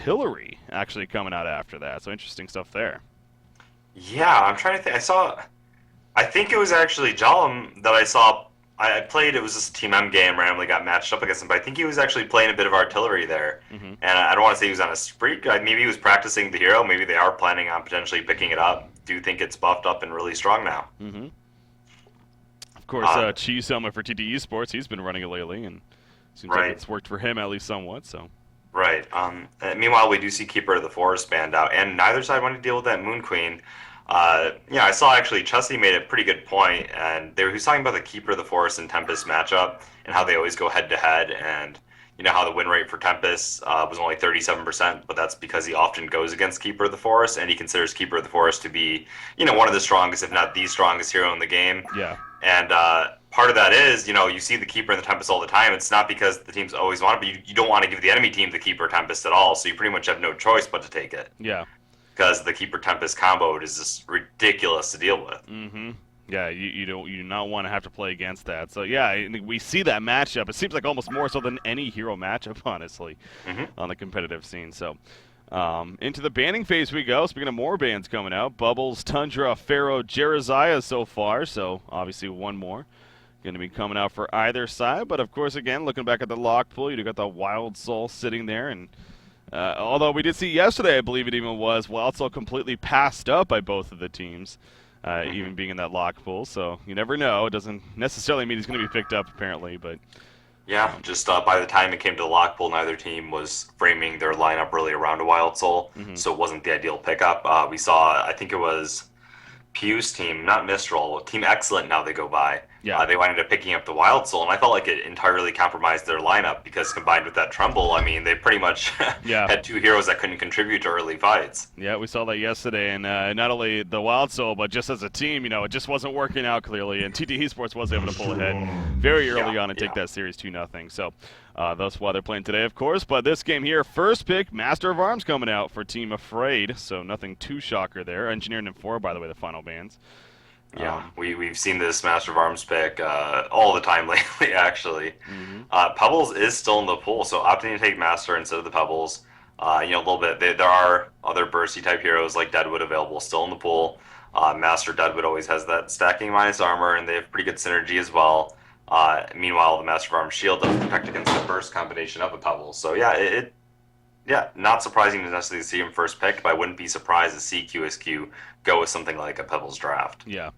artillery actually coming out after that. So interesting stuff there. Yeah, I'm trying to think. I think it was actually Jallum that I saw. I played, it was just a Team M game, randomly got matched up against him, but I think he was actually playing a bit of artillery there. Hmm. And I don't want to say he was on a streak. Maybe he was practicing the hero. Maybe they are planning on potentially picking it up. Do you think it's buffed up and really strong now? Hmm. Of course, Uh, Chi Selma for TTE Sports, he's been running it lately, and seems like right, it's worked for him at least somewhat. So right. Meanwhile, we do see Keeper of the Forest banned out, and neither side wanted to deal with that Moon Queen. Yeah, I saw actually Chesney made a pretty good point, and he was talking about the Keeper of the Forest and Tempest matchup and how they always go head to head, and you know how the win rate for Tempest was only 37%, but that's because he often goes against Keeper of the Forest, and he considers Keeper of the Forest to be, you know, one of the strongest, if not the strongest hero in the game. yeah, And part of that is, you know, you see the Keeper and the Tempest all the time. It's not because the teams always want it, but you don't want to give the enemy team the Keeper Tempest at all, so you pretty much have no choice but to take it yeah. because the Keeper Tempest combo is just ridiculous to deal with. Hmm. Yeah, you do not want to have to play against that. So yeah, we see that matchup. It seems like almost more so than any hero matchup, honestly, Hmm. on the competitive scene. So into the banning phase we go. Speaking of more bans coming out, Bubbles, Tundra, Pharaoh, Jeraziah so far. So obviously one more going to be coming out for either side. But of course, again, looking back at the lock pool, you got the Wild Soul sitting there, and although we did see yesterday, I believe it even was, Wild Soul completely passed up by both of the teams. Hmm. Even being in that lock pool, so you never know. It doesn't necessarily mean he's going to be picked up, apparently, but Yeah, um, just by the time it came to the lock pool, neither team was framing their lineup really around a Wild Soul, mhm. so it wasn't the ideal pickup. We saw, I think it was Pew's team, not Mistral, Team Excellent now they go by. Yeah, They wound up picking up the Wild Soul, and I felt like it entirely compromised their lineup because combined with that Trumbull, I mean, they pretty much yeah, had two heroes that couldn't contribute to early fights. yeah. We saw that yesterday, and not only the Wild Soul, but just as a team, it just wasn't working out clearly. And TT Esports was able to pull ahead very Yeah, early on and take yeah. that series 2-0. So that's why they're playing today, of course. But this game here, first pick, Master of Arms coming out for Team Afraid. So nothing too shocker there. Engineered in 4, by the way, the final bans. Yeah, Um, we've seen this Master of Arms pick all the time lately. Actually, mhm. Pebbles is still in the pool, so opting to take Master instead of the Pebbles. You know, a little bit. There are other bursty type heroes like Deadwood available still in the pool. Master Deadwood always has that stacking minus armor, and they have pretty good synergy as well. Meanwhile, the Master of Arms shield does protect against the burst combination of a Pebbles. So yeah, yeah, not surprising to necessarily see him first picked, but I wouldn't be surprised to see QsQ go with something like a Pebbles draft. Yeah.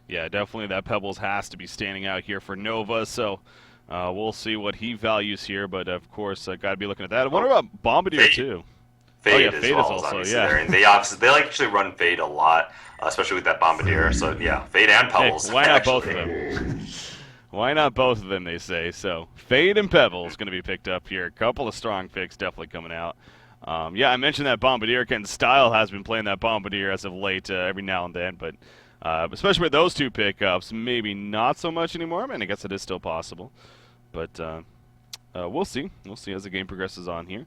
Yeah, definitely that Pebbles has to be standing out here for Nova, so we'll see what he values here, but of course, got to be looking at that. I wonder Oh, about Bombardier, Fade. too. Oh, yeah, Fade as Fade is well as also, obviously yeah. there, and they like actually run Fade a lot, especially with that Bombardier. So yeah, Fade and Hey, Pebbles why not both of actually. them? Why not both of them, they say. So, Fade and Pebbles going to be picked up here. A couple of strong picks definitely coming out. Yeah, I mentioned that Bombardier. Ken Style has been playing that Bombardier as of late every now and then, but especially with those two pickups, maybe not so much anymore. I mean, I guess it is still possible. But we'll see. We'll see as the game progresses on here.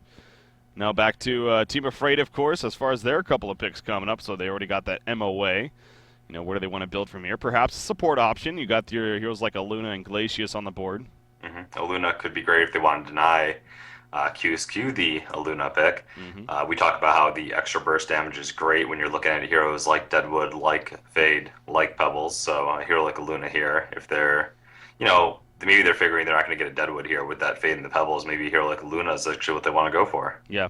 Now back to Team Afraid, of course, as far as their couple of picks coming up. So they already got that MOA. Where do they want to build from here? Perhaps a support option. You got your heroes like Aluna and Glacius on the board. Aluna could be great if they want to deny QsQ the Aluna pick. Hmm. We talk about how the extra burst damage is great when you're looking at heroes like Deadwood, like Fade, like Pebbles. So a hero like Aluna here, if they're, maybe they're figuring they're not going to get a Deadwood here with that Fade and the Pebbles. Maybe a hero like Aluna is actually what they want to go for. Yeah.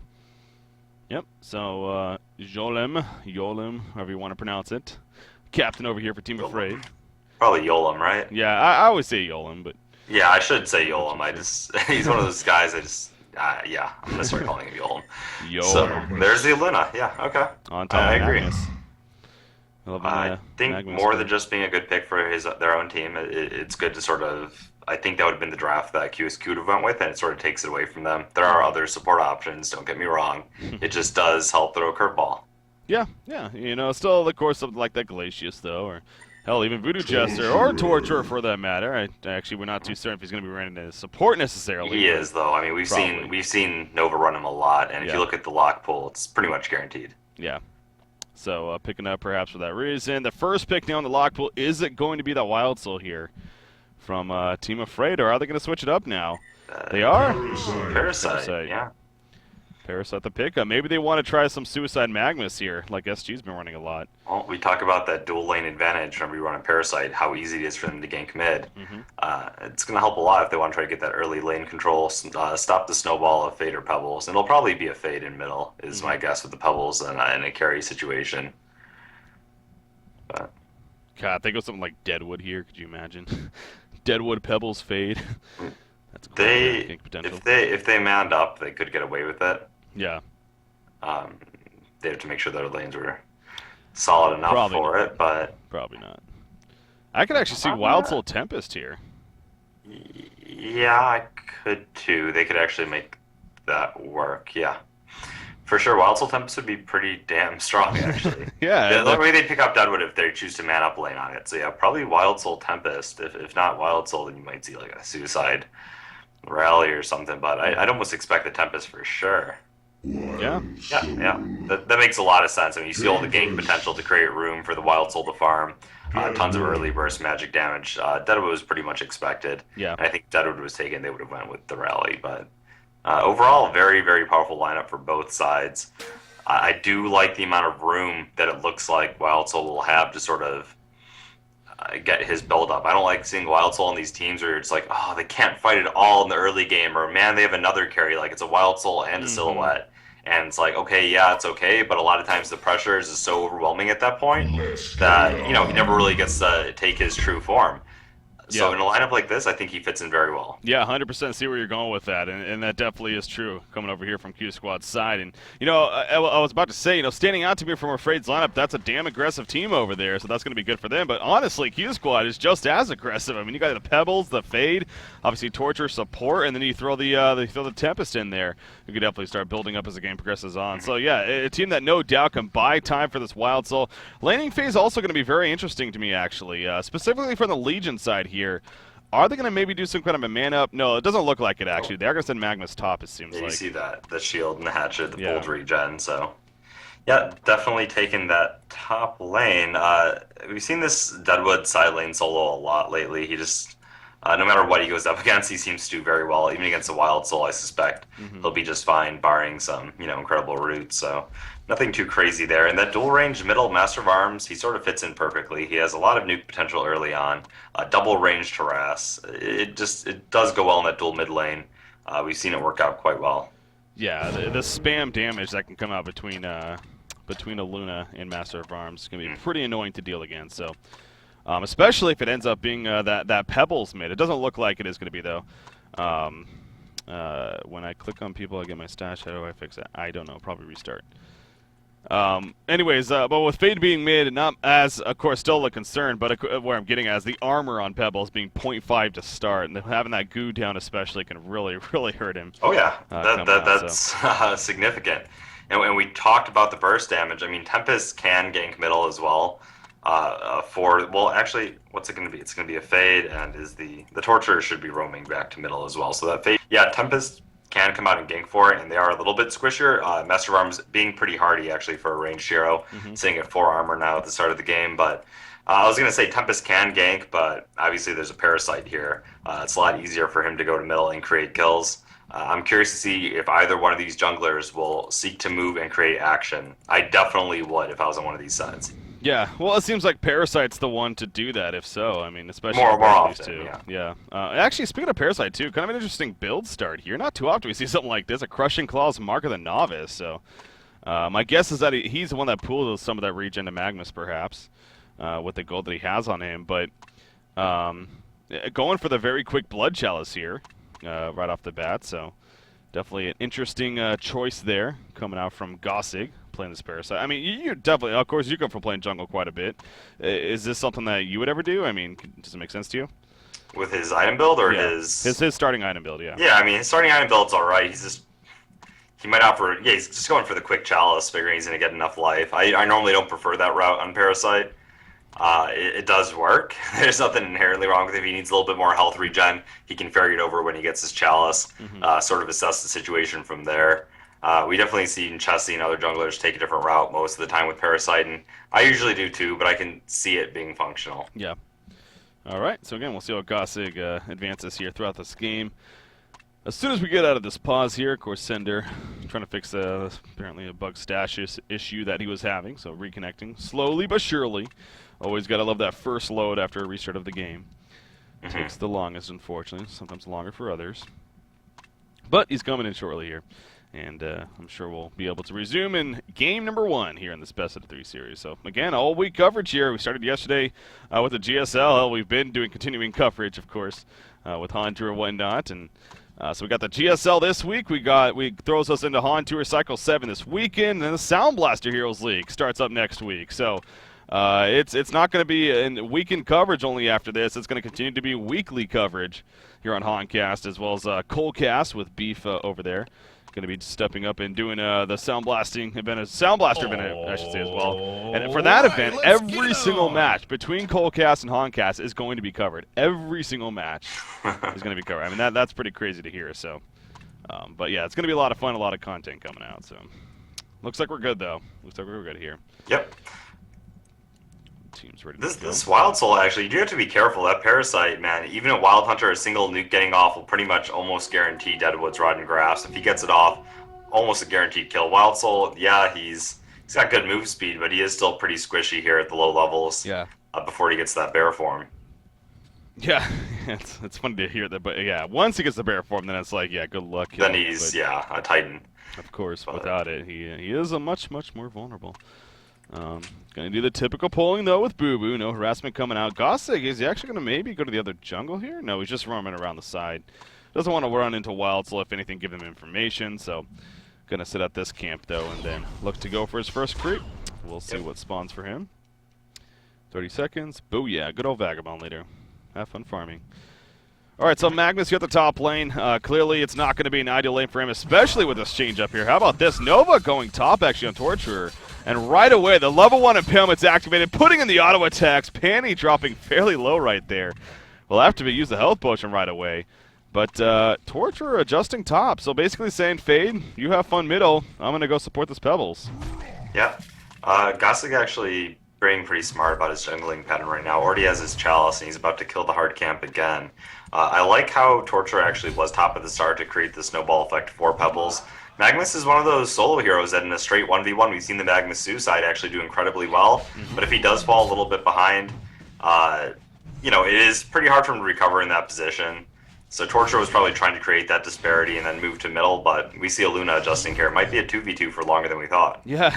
Yep. So Yolem, however you want to pronounce it. Captain over here for Team Afraid. Probably Yolem, right? Yeah, I always say Yolem, but Yeah, I should say not too Yolem. sure. He's one of those guys yeah, I'm gonna start calling him Yolem. So Yolem. there's the Luna. Yeah, okay. On top I of agree. Magnus. Loving I think Magnus more too. than just being a good pick for their own team, it's good to sort of. I think that would have been the draft that QsQ would have went with, and it sort of takes it away from them. There are other support options. Don't get me wrong. It just does help throw a curveball. Yeah, yeah. Still of course something like that Glacius though, or hell, even Voodoo Jester or Torturer for that matter. Actually, we're not too certain if he's going to be running as support necessarily. He But is though. I mean, we've probably. seen Nova run him a lot, and if you Yeah, look at the lock pool, it's pretty much guaranteed. yeah. So picking up perhaps for that reason. The first pick now in the lock pool, is it going to be that Wild Soul here from Team Afraid, or are they going to switch it up now? Uh, They are? Parasite, Parasite. yeah. Parasite the pickup. Maybe they want to try some Suicide Magnus here, like SG's been running a lot. Well, we talk about that dual lane advantage whenever you run a Parasite, how easy it is for them to gank mid. It's going to help a lot if they want to try to get that early lane control, stop the snowball of Fade or Pebbles. And it'll probably be a Fade in middle, is my guess, with the Pebbles and in a carry situation. But God, think of something like Deadwood here. Could you imagine? Deadwood, Pebbles, Fade. That's cool. they, Potential. if they manned up, they could get away with it. Yeah. They have to make sure their lanes were solid enough Probably for not. it, but Probably not. I could actually see Wild Soul Tempest here. yeah, I could too. They could actually make that work. Yeah, for sure. Wild Soul Tempest would be pretty damn strong, actually. Yeah. The way they pick up Deadwood if they choose to man up lane on it. So yeah, probably Wild Soul Tempest. If not Wild Soul, then you might see like a Suicide Rally or something. But I'd almost expect the Tempest for sure. Yeah. Yeah. That makes a lot of sense. I mean, you see all the gank potential to create room for the Wild Soul to farm. Tons of early burst magic damage. Deadwood was pretty much expected. Yeah. And I think Deadwood was taken, they would have went with the rally. But overall, very, very powerful lineup for both sides. I do like the amount of room that it looks like Wild Soul will have to sort of get his build up. I don't like seeing Wild Soul on these teams where it's like, oh, they can't fight it all in the early game, or man, they have another carry, like it's a Wild Soul and a Silhouette. And it's like, okay, yeah, it's okay, but a lot of times the pressure is just so overwhelming at that point that, he never really gets to take his true form. So in a lineup like this, I think he fits in very well. Yeah, 100% see where you're going with that, and that definitely is true coming over here from Q Squad's side. And, I was about to say, standing out to me from Afraid's lineup, that's a damn aggressive team over there, so that's going to be good for them. But honestly, Q Squad is just as aggressive. I mean, you got the Pebbles, the Fade, obviously Torture support, and then you throw the Tempest in there. You could definitely start building up as the game progresses on. So yeah, a team that no doubt can buy time for this Wild Soul. Laning phase also going to be very interesting to me, actually, specifically from the Legion side here. Are they going to maybe do some kind of a man-up? No, it doesn't look like it, actually. They are going to send Magnus top, it seems like. You see that, the shield and the hatchet, the bold regen, so... Yeah, definitely taking that top lane. We've seen this Deadwood side lane solo a lot lately. He just... no matter what he goes up against, he seems to do very well. Even against a Wild Soul, I suspect he'll be just fine, barring some, incredible roots. So nothing too crazy there. And that dual range middle Master of Arms, he sort of fits in perfectly. He has a lot of nuke potential early on. Double range harass. It does go well in that dual mid lane. We've seen it work out quite well. Yeah, the spam damage that can come out between a Luna and Master of Arms is going to be pretty annoying to deal against. So. Especially if it ends up being that Pebbles mid. It doesn't look like it is going to be, though. When I click on people, I get my stash. How do I fix that? I don't know. Probably restart. Anyways, but with Fade being mid, not as, of course, still a concern, but where I'm getting at is the armor on Pebbles being 0.5 to start, and having that goo down especially can really, really hurt him. Oh, yeah. That's significant. And we talked about the burst damage. I mean, Tempest can gank middle as well. Actually, what's it going to be? It's going to be a Fade, and the Torturer should be roaming back to middle as well. So that Fade, yeah, Tempest can come out and gank for it, and they are a little bit squishier. Master of Arms being pretty hardy, actually, for a ranged hero, sitting at 4 armor now at the start of the game. But I was going to say Tempest can gank, but obviously there's a Parasite here. It's a lot easier for him to go to middle and create kills. I'm curious to see if either one of these junglers will seek to move and create action. I definitely would if I was on one of these sides. Yeah, well, it seems like Parasite's the one to do that, if so. I mean, especially more often, these two. Yeah. Actually, speaking of Parasite, too, kind of an interesting build start here. Not too often we see something like this, a Crushing Claw's Mark of the Novice. So my guess is that he's the one that pulled some of that regen to Magnus, perhaps, with the gold that he has on him. But going for the very quick Blood Chalice here right off the bat. So definitely an interesting choice there coming out from Gossig. Playing this Parasite. I mean, you definitely, of course, you come from playing jungle quite a bit. Is this something that you would ever do? I mean, does it make sense to you? With his item build or his starting item build, yeah. Yeah, I mean, his starting item build's all right. He might opt for, he's just going for the quick chalice, figuring he's going to get enough life. I normally don't prefer that route on Parasite. It does work. There's nothing inherently wrong with it. If he needs a little bit more health regen, he can ferry it over when he gets his chalice, sort of assess the situation from there. We definitely see Chessie and other junglers take a different route most of the time with Parasite, and I usually do too, but I can see it being functional. Yeah. All right, so again, we'll see how Gossig advances here throughout this game. As soon as we get out of this pause here, of course, Sender trying to fix apparently a bug stash issue that he was having, so reconnecting slowly but surely. Always got to love that first load after a restart of the game. Takes the longest, unfortunately, sometimes longer for others. But he's coming in shortly here, and I'm sure we'll be able to resume in game number 1 here in this best of 3 series. So, again, all week coverage here. We started yesterday with the GSL. We've been doing continuing coverage, of course, with Han Tour and whatnot, and so we got the GSL this week. We throws us into Han Tour Cycle 7 this weekend, and the Sound Blaster Heroes League starts up next week. So it's not going to be in weekend coverage only after this. It's going to continue to be weekly coverage here on Honcast, as well as Coldcast with Beef over there. Going to be stepping up and doing the Sound Blaster event, I should say, as well. And for that event, every single match between Coldcast and Honcast is going to be covered. Every single match is going to be covered. I mean, that's pretty crazy to hear. So, but yeah, it's going to be a lot of fun, a lot of content coming out. So, looks like we're good though. Looks like we're good here. Yep. Team's ready to go. This Wild Soul, actually, you do have to be careful. That Parasite, man, even a Wild Hunter, a single nuke getting off will pretty much almost guarantee Deadwood's Rod and Grass. If he gets it off, almost a guaranteed kill. Wild Soul, yeah, he's got good move speed, but he is still pretty squishy here at the low levels. Yeah. Before he gets that bear form. Yeah, it's funny to hear that, but yeah, once he gets the bear form, then it's like, yeah, good luck. Then he's, a Titan. Of course, but without it, he is a much more vulnerable. Gonna do the typical pulling though with Boo Boo. No harassment coming out. Gossig, is he actually gonna maybe go to the other jungle here? No, he's just roaming around the side. Doesn't want to run into Wild Soul, if anything, give him information. So, gonna sit at this camp though, and then look to go for his first creep. We'll see what spawns for him. 30 seconds. Booyah! Good old Vagabond leader. Have fun farming. All right, so Magnus here at the top lane. Clearly, it's not going to be an ideal lane for him, especially with this change up here. How about this? Nova going top, actually, on Torturer. And right away, the level 1 impalement's activated, putting in the auto attacks. Panny dropping fairly low right there. Will have to use the health potion right away. But Torturer adjusting top. So basically saying, Fade, you have fun middle. I'm going to go support this Pebbles. Yeah. Gossig actually being pretty smart about his jungling pattern right now. Already has his Chalice, and he's about to kill the hard camp again. I like how Torture actually was top at the start to create the snowball effect for Pebbles. Magnus is one of those solo heroes that in a straight 1v1, we've seen the Magnus Suicide actually do incredibly well. But if he does fall a little bit behind, it is pretty hard for him to recover in that position. So Torture was probably trying to create that disparity and then move to middle, but we see a Luna adjusting here. It might be a 2v2 for longer than we thought. Yeah,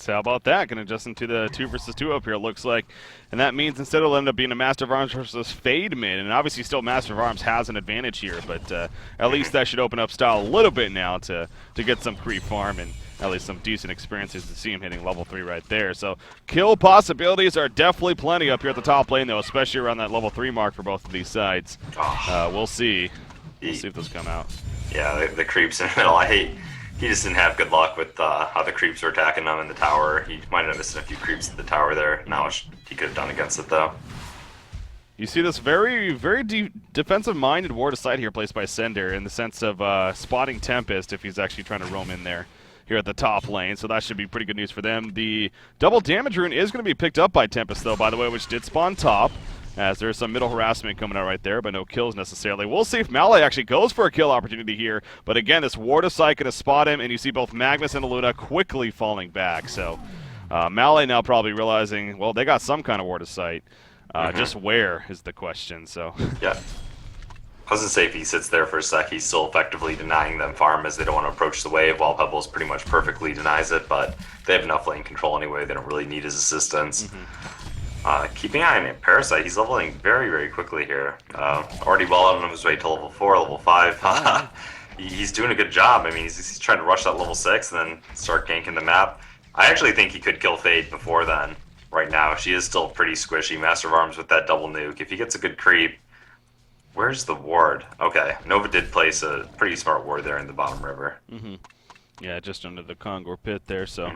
how about that? Going to adjust into the 2 versus 2 up here, it looks like. And that means instead it'll end up being a Master of Arms versus Fade mid. And obviously still Master of Arms has an advantage here, but at least that should open up style a little bit now to get some creep farm and at least some decent experiences to see him hitting level 3 right there. So kill possibilities are definitely plenty up here at the top lane, though, especially around that level 3 mark for both of these sides. We'll see. We'll see if those come out. Yeah, the creeps in the middle. He just didn't have good luck with how the creeps were attacking him in the tower. He might have missed a few creeps at the tower there. Not much he could have done against it, though. You see this very defensive-minded ward aside here placed by Sender in the sense of spotting Tempest if he's actually trying to roam in there here at the top lane, so that should be pretty good news for them. The double damage rune is going to be picked up by Tempest, though, by the way, which did spawn top, as there's some middle harassment coming out right there, but no kills necessarily. We'll see if Malay actually goes for a kill opportunity here, but again, this ward of sight going to spot him, and you see both Magnus and Luna quickly falling back, so Malay now probably realizing, well, they got some kind of ward of sight. Just where is the question, so. Yeah. I was going to say, if he sits there for a sec, he's still effectively denying them farm as they don't want to approach the wave, while Pebbles pretty much perfectly denies it, but they have enough lane control anyway, they don't really need his assistance. Keeping an eye on Parasite, he's leveling very quickly here. Already well on his way to level 4, level 5. He's doing a good job. I mean, he's trying to rush that level 6 and then start ganking the map. I actually think he could kill Fade before then. Right now, she is still pretty squishy. Master of Arms with that double nuke. If he gets a good creep, where's the ward? Okay, Nova did place a pretty smart ward there in the bottom river. Yeah, just under the Kongor pit there, so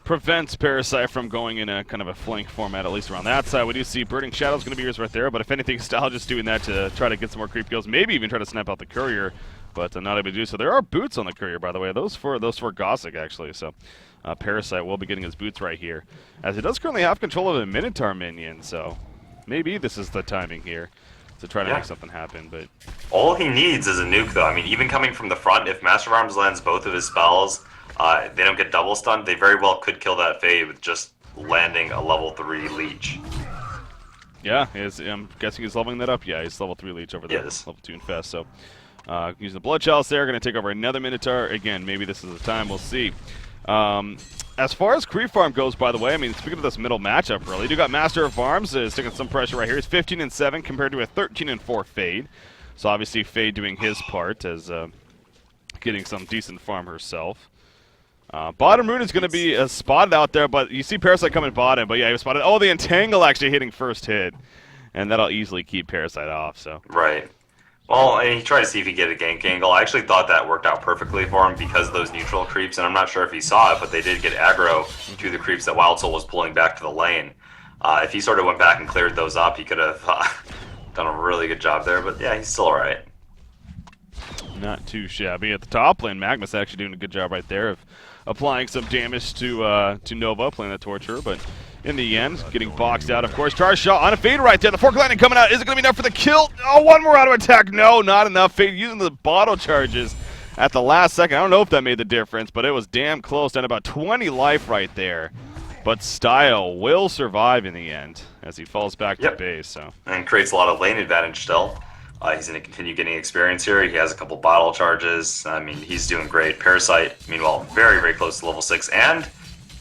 prevents Parasite from going in a kind of a flank format, at least around that side. We do see Burning Shadow's going to be yours right there, but if anything, Style just doing that to try to get some more creep kills, maybe even try to snipe out the Courier, but not able to do so. There are boots on the Courier, by the way. Those for Gossig, actually, so Parasite will be getting his boots right here, as he does currently have control of a Minotaur minion, so maybe this is the timing here to try to make something happen. But all he needs is a nuke, though. I mean, even coming from the front, if Master of Arms lands both of his spells, they don't get double stunned. They very well could kill that Fade with just landing a level 3 leech. Yeah, I'm guessing he's leveling that up. Yeah, he's level 3 leech over there, Yes. level 2 Infest. So using the Blood Chalice there, going to take over another Minotaur. Again, maybe this is the time. We'll see. As far as creep farm goes, by the way, I mean, speaking of this middle matchup, really, you got Master of Arms sticking some pressure right here. He's 15-7 compared to a 13-4 Fade. So obviously Fade doing his part as getting some decent farm herself. Bottom rune is going to be spotted out there, but you see Parasite coming bottom. But yeah, he was spotted. Oh, the Entangle actually hitting first hit, and that'll easily keep Parasite off. So Right. Well, and he tried to see if he could get a gank angle. I actually thought that worked out perfectly for him because of those neutral creeps, and I'm not sure if he saw it, but they did get aggro to the creeps that Wild Soul was pulling back to the lane. If he sort of went back and cleared those up, he could have done a really good job there, but yeah, he's still alright. not too shabby. At the top lane, Magnus actually doing a good job right there of applying some damage to Nova, playing the Torturer, but in the end, getting boxed out, of course. Charge shot on a Fade right there. The Fork Lightning coming out. Is it going to be enough for the kill? Oh, one more auto attack. No, not enough. Fade using the bottle charges at the last second. I don't know if that made the difference, but it was damn close. Down about 20 life right there. But Style will survive in the end as he falls back to base. So and creates a lot of lane advantage still. He's going to continue getting experience here. He has a couple bottle charges. I mean, he's doing great. Parasite, meanwhile, very, very close to level 6. And,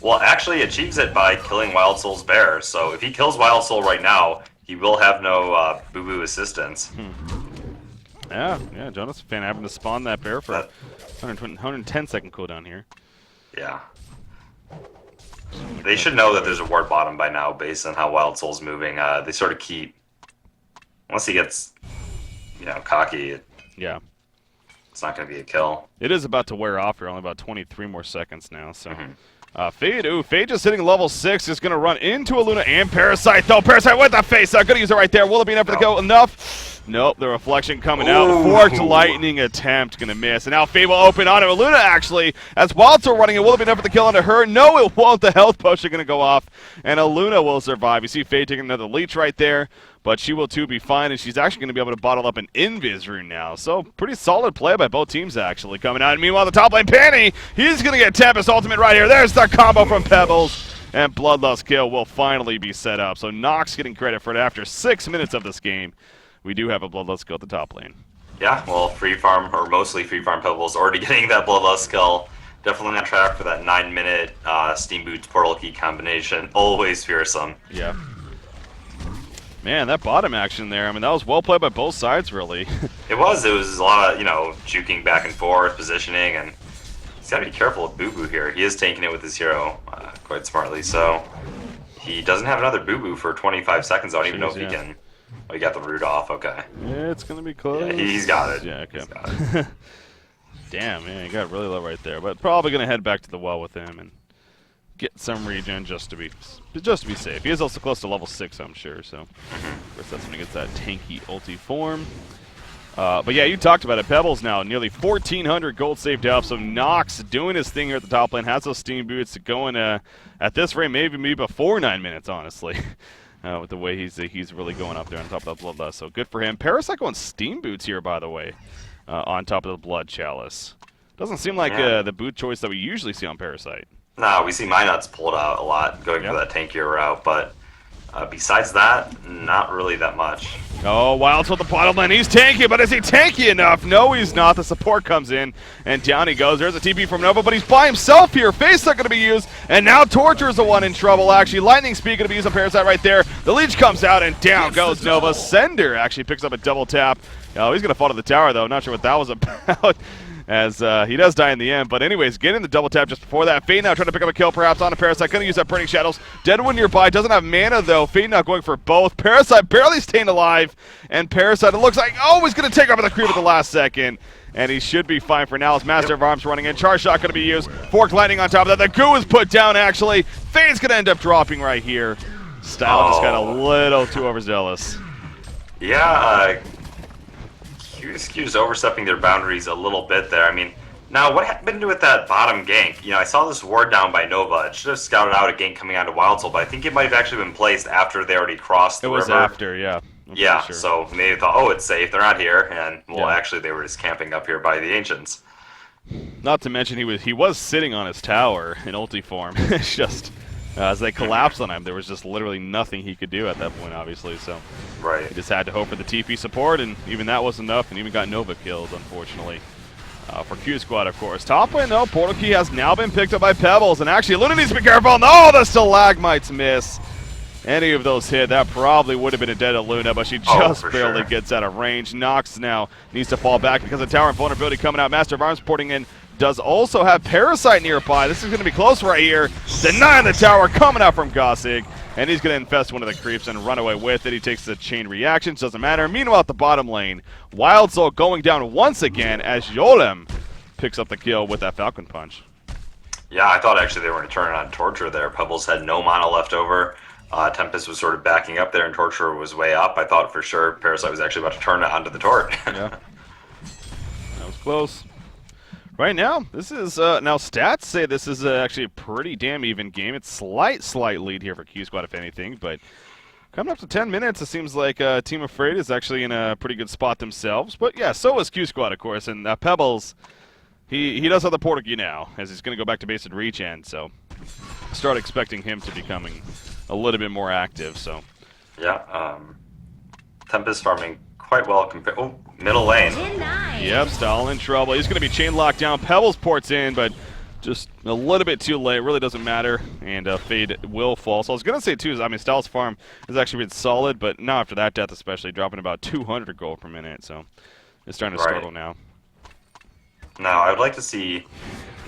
well, actually achieves it by killing Wild Soul's bear. So if he kills Wild Soul right now, he will have no boo-boo assistance. Yeah, Jonas fan having to spawn that bear for 110 second cooldown here. Yeah. They should know that there's a ward bottom by now based on how Wild Soul's moving. They sort of keep... Once he gets... cocky, it's not going to be a kill. It is about to wear off here, only about 23 more seconds now, so... Fade just hitting level 6 is going to run into a Luna and Parasite, though. Parasite with the face up, going to use it right there. Will it be enough for the kill? Enough? Nope, the reflection coming out. Forked Lightning attempt, going to miss. And now Fade will open on it. Luna, actually, as Wild Soul running it. Will it be enough for the kill onto her? No, it won't. The health potion going to go off, and Luna will survive. You see Fade taking another leech right there, but she will too be fine, and she's actually going to be able to bottle up an Invis rune now. So pretty solid play by both teams actually coming out. And meanwhile, the top lane, Penny, he's going to get Tempest ultimate right here. There's the combo from Pebbles, and Bloodlust kill will finally be set up. So Nox getting credit for it after 6 minutes of this game. We do have a Bloodlust kill at the top lane. Yeah, well, free farm, or mostly free farm Pebbles, already getting that Bloodlust kill. Definitely on track for that 9-minute Steam Boots Portal Key combination. Always fearsome. Yeah. Man, that bottom action there, I mean, that was well played by both sides, really. It was a lot of, juking back and forth, positioning, and he's got to be careful with Boo Boo here. He is tanking it with his hero quite smartly, so he doesn't have another Boo Boo for 25 seconds. I don't even know if he can. Oh, he got the root off, okay. Yeah, it's going to be close. Yeah, he's got it. Yeah, okay. He's got it. Damn, man, he got really low right there, but probably going to head back to the well with him and get some regen just to be safe. He is also close to level 6, I'm sure, so of course that's when he gets that tanky ulti form. But yeah, you talked about it. Pebbles now nearly 1,400 gold saved up, so Nox doing his thing here at the top lane, has those Steam Boots going at this rate maybe before 9 minutes, honestly. With the way he's really going up there on top of that Bloodlust, so good for him. Parasite going Steam Boots here, by the way, on top of the Blood Chalice. Doesn't seem like the boot choice that we usually see on Parasite. No, we see Minuts pulled out a lot, going for that tankier route, but besides that, not really that much. Oh, Wild Soul the bottom lane. He's tanky, but is he tanky enough? No, he's not. The support comes in, and down he goes. There's a TP from Nova, but he's by himself here. Face not going to be used, and now Torture's the one in trouble, actually. Lightning Speed going to be used on Parasite right there. The leech comes out, and down goes Nova. Sender actually picks up a double tap. Oh, he's going to fall to the tower, though. Not sure what that was about. As he does die in the end. But anyways, getting the double tap just before that. Fade now trying to pick up a kill perhaps on a Parasite. Going to use that Burning Shadows. Deadwood nearby. Doesn't have mana though. Fade now going for both. Parasite barely staying alive. And Parasite, it looks like, oh, he's going to take over the creep at the last second. And he should be fine for now as Master of Arms running in. Charge shot going to be used. Fork Lightning on top of that. The goo is put down actually. Fade's going to end up dropping right here. Style just got a little too overzealous. Yeah, QsQ's overstepping their boundaries a little bit there. I mean, now what happened with that bottom gank? I saw this ward down by Nova. It should have scouted out a gank coming onto Wild Soul, but I think it might have actually been placed after they already crossed the river. It was after, yeah. I'm Yeah, pretty sure. so they thought, oh, it's safe. They're not here, and well, Yeah. actually, they were just camping up here by the ancients. Not to mention he was sitting on his tower in ulti form. It's just as they collapsed on him, there was just literally nothing he could do at that point, obviously. So Right. he just had to hope for the TP support, and even that wasn't enough, and even got Nova killed, unfortunately. For Q Squad, of course. Top lane, though, Portal Key has now been picked up by Pebbles, and actually Luna needs to be careful. No, the stalagmites miss. Any of those hit, that probably would have been a dead of Luna, but she just barely gets out of range. Nox now needs to fall back because of tower and vulnerability coming out. Master of Arms porting in does also have Parasite nearby. This is going to be close right here. Denying the tower coming out from Gossig, and he's going to infest one of the creeps and run away with it. He takes the chain reactions, doesn't matter. Meanwhile, at the bottom lane, Wild Soul going down once again as Yolem picks up the kill with that Falcon Punch. Yeah, I thought actually they were going to turn on Torture there. Pebbles had no mana left over. Tempest was sort of backing up there, and Torture was way up. I thought for sure Parasite was actually about to turn it onto the Tort. Yeah, that was close. Right now, this is now stats say this is actually a pretty damn even game. It's slight lead here for Q Squad, if anything, but coming up to 10 minutes, it seems like Team Afraid is actually in a pretty good spot themselves. But yeah, so is Q Squad, of course, and Pebbles, he does have the Portal Key now, as he's going to go back to base and regen, so start expecting him to becoming a little bit more active. So yeah, Tempest farming quite well compared. Oh, middle lane. Yep, Stall in trouble. He's going to be chain locked down. Pebbles ports in, but just a little bit too late. Really doesn't matter, and Fade will fall. So I was going to say, too, I mean, Stall's farm has actually been solid, but not after that death especially, dropping about 200 gold per minute. So it's starting to struggle now. Now, I would like to see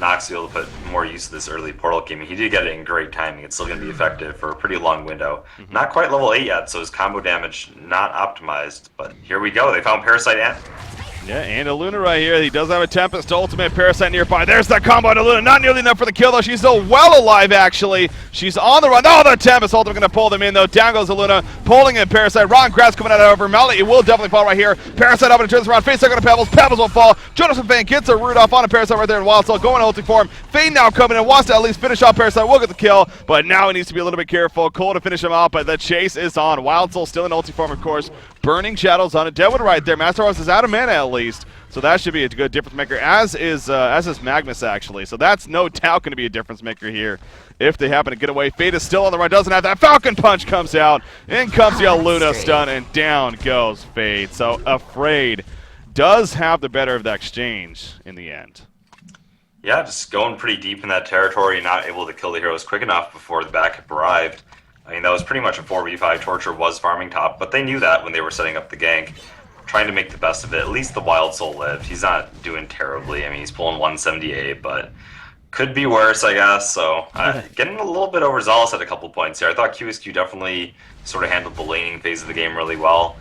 Nox be able to put more use of this early portal key. I mean, he did get it in great timing. It's still going to be effective for a pretty long window. Not quite level 8 yet, so his combo damage not optimized. But here we go. They found Parasite and... Yeah, and a Luna right here. He does have a Tempest ultimate, Parasite nearby. There's that combo to Luna. Not nearly enough for the kill, though. She's still well alive, actually. She's on the run. Oh, the Tempest ultimate going to pull them in, though. Down goes the Luna, pulling in Parasite. Ron Grass coming out over. Mally, it will definitely fall right here. Parasite up and turns around. Face second to Pebbles. Pebbles will fall. Jonas and Fane gets a root off on a Parasite right there in Wild Soul. Going ulti form. Fane now coming in. Wants to at least finish off Parasite. Will get the kill, but now he needs to be a little bit careful. Cole to finish him off, but the chase is on. Wild Soul still in ulti form, of course. Burning Shadows on it. Deadwood right there. Master Arms is out of mana at least. So that should be a good difference maker, as is Magnus, actually. So that's no doubt going to be a difference maker here if they happen to get away. Fate is still on the run, doesn't have that. Falcon Punch comes out. In comes the Luna stun, and down goes Fate. So Afraid does have the better of that exchange in the end. Yeah, just going pretty deep in that territory, not able to kill the heroes quick enough before the backup arrived. I mean, that was pretty much a 4v5. Torture was farming top, but they knew that when they were setting up the gank. Trying to make the best of it. At least the Wild Soul lived. He's not doing terribly. I mean, he's pulling 178, but could be worse, I guess. So getting a little bit overzealous at a couple points here. I thought QsQ definitely sort of handled the laning phase of the game really well.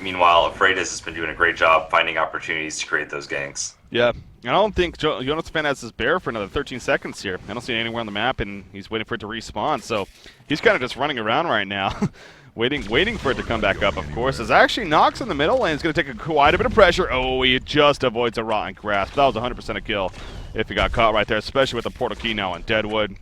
Meanwhile, Afraid has been doing a great job finding opportunities to create those ganks. Yeah, I don't think Jonas Fan has his bear for another 13 seconds here. I don't see it anywhere on the map, and he's waiting for it to respawn. So he's kind of just running around right now. Waiting for it to come back up, of course. As actually Nox in the middle lane is going to take quite a bit of pressure. Oh, he just avoids a rotten grasp. That was 100% a kill if he got caught right there, especially with the Portal Key now on Deadwood.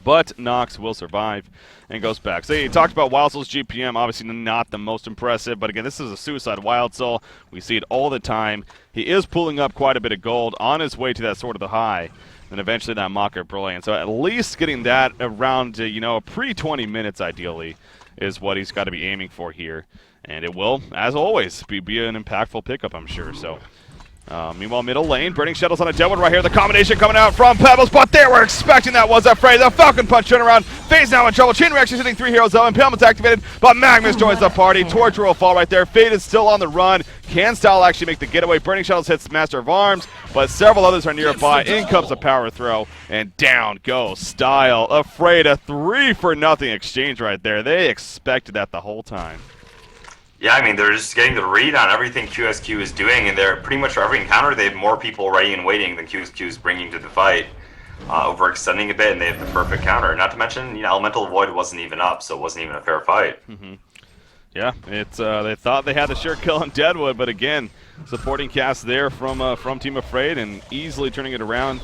But Nox will survive and goes back. So you talked about Wild Soul's GPM, obviously not the most impressive, but again, this is a suicide Wild Soul. We see it all the time. He is pulling up quite a bit of gold on his way to that Sword of the High, and eventually that Mocker Brilliant. So at least getting that around, a pre-20 minutes ideally is what he's got to be aiming for here. And it will, as always, be an impactful pickup, I'm sure. So, meanwhile, middle lane, Burning Shadows on a Deadwood right here. The combination coming out from Pebbles, but they were expecting that was Afraid. The Falcon Punch turnaround. Fade's now in trouble. Chain reaction hitting 3 heroes, though. Impalement's activated, but Magnus joins the party. Torture will fall right there. Fade is still on the run. Can Style actually make the getaway? Burning Shadows hits Master of Arms, but several others are nearby. In comes a power throw, and down goes Style. Afraid, a 3-for-0 exchange right there. They expected that the whole time. Yeah, I mean, they're just getting the read on everything QsQ is doing, and they're pretty much for every encounter, they have more people ready and waiting than QsQ is bringing to the fight. Overextending a bit, and they have the perfect counter. Not to mention, Elemental Void wasn't even up, so it wasn't even a fair fight. Yeah, it's they thought they had the sure kill on Deadwood, but again, supporting cast there from Team Afraid and easily turning it around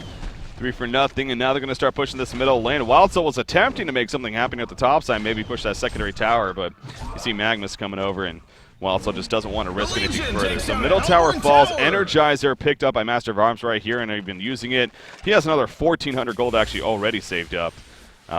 3-0, and now they're going to start pushing this middle lane. Wild Soul was attempting to make something happen at the top side, maybe push that secondary tower, but you see Magnus coming over, and Wild Soul just doesn't want to risk anything further. So middle tower falls, Energizer picked up by Master of Arms right here, and they've been using it. He has another 1,400 gold actually already saved up.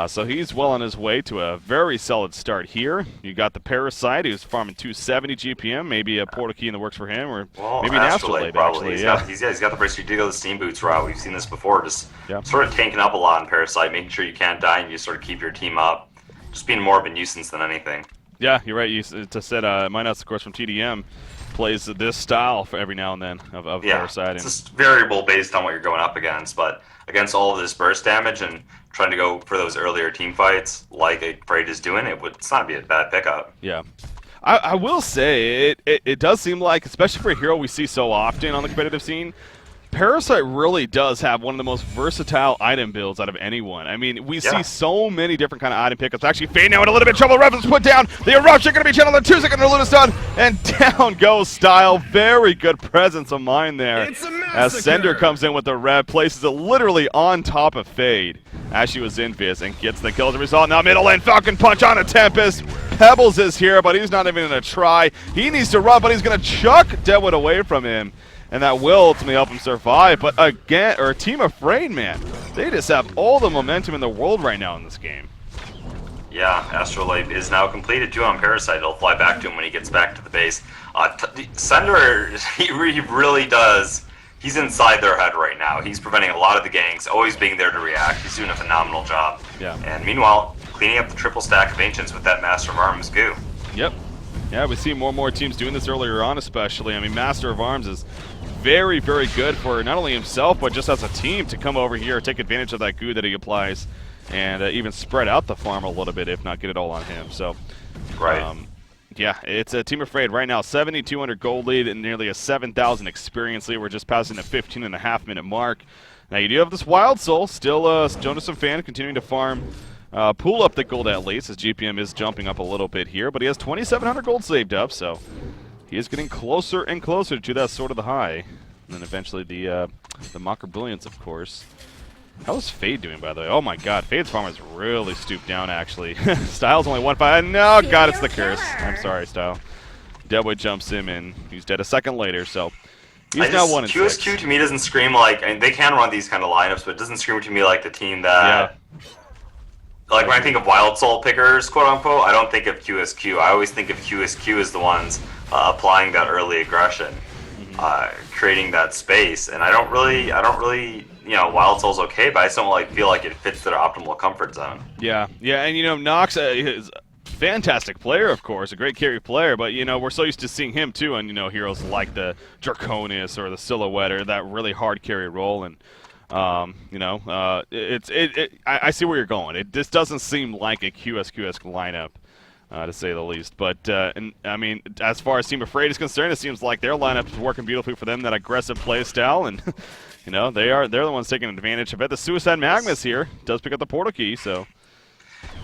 So he's well on his way to a very solid start here. You got the Parasite, who's farming 270 GPM, maybe a portal key in the works for him, or maybe an Astrolabe, probably. Actually. He's got the first to go the Steam Boots route. We've seen this before, just Yeah. sort of tanking up a lot in Parasite, making sure you can't die and you sort of keep your team up. Just being more of a nuisance than anything. Yeah, you're right. You said Minus, of course, from TDM, plays this style for every now and then of Parasite. It's just variable based on what you're going up against, but against all of this burst damage and trying to go for those earlier team fights like Afraid is doing, it's not be a bad pickup. Yeah. I will say, it does seem like, especially for a hero we see so often on the competitive scene, Parasite really does have one of the most versatile item builds out of anyone. I mean, we see so many different kind of item pickups. Actually, Fade now in a little bit of trouble. Reference put down. The Eruption going to be channeled in 2 seconds. Luna stun, and down goes Style. Very good presence of mind there. As Sender comes in with the rev, places it literally on top of Fade as she was invis and gets the kill as a result. Now middle lane, Falcon Punch on a Tempest. Pebbles is here, but he's not even going to try. He needs to run, but he's going to chuck Deadwood away from him. And that will ultimately help him survive. But again, Team Afraid, man, they just have all the momentum in the world right now in this game. Yeah, Astrolabe is now completed too on Parasite. It'll fly back to him when he gets back to the base. Sender, he really does. He's inside their head right now. He's preventing a lot of the ganks, always being there to react. He's doing a phenomenal job. Yeah. And meanwhile, cleaning up the triple stack of Ancients with that Master of Arms goo. Yep. Yeah, we see more and more teams doing this earlier on, especially. I mean, Master of Arms is very, very good for not only himself, but just as a team to come over here, take advantage of that goo that he applies, and even spread out the farm a little bit, if not get it all on him. So, yeah, it's a Team Afraid right now, 7,200 gold lead and nearly a 7,000 experience lead. We're just passing the 15.5-minute mark. Now, you do have this Wild Soul, still Jonas and Fan continuing to farm. Pull up the gold at least, as GPM is jumping up a little bit here, but he has 2,700 gold saved up, so he is getting closer and closer to that Sword of the High. And then eventually the Mocker Brilliance, of course. How is Fade doing, by the way? Oh my god, Fade's farm is really stooped down, actually. Style's only 1-5. No, god, it's the curse. I'm sorry, Style. Deadwood jumps him, and he's dead a second later, so he's now 1-6. QsQ to me doesn't scream like, and they can run these kind of lineups, but it doesn't scream to me like the team that... Yeah. Like when I think of Wild Soul pickers, quote unquote, I don't think of QsQ. I always think of QsQ as the ones applying that early aggression, creating that space. And I don't really, Wild Soul's okay, but I just don't feel like it fits their optimal comfort zone. Yeah, and Nox is a fantastic player, of course, a great carry player, but we're so used to seeing him too on heroes like the Draconis or the Silhouette or that really hard carry role, and I see where you're going. This doesn't seem like a QsQ-esque lineup, to say the least. But I mean, as far as Team Afraid is concerned, it seems like their lineup is working beautifully for them. That aggressive play style, and they're the ones taking advantage of it. The Suicide Magnus here does pick up the portal key, so.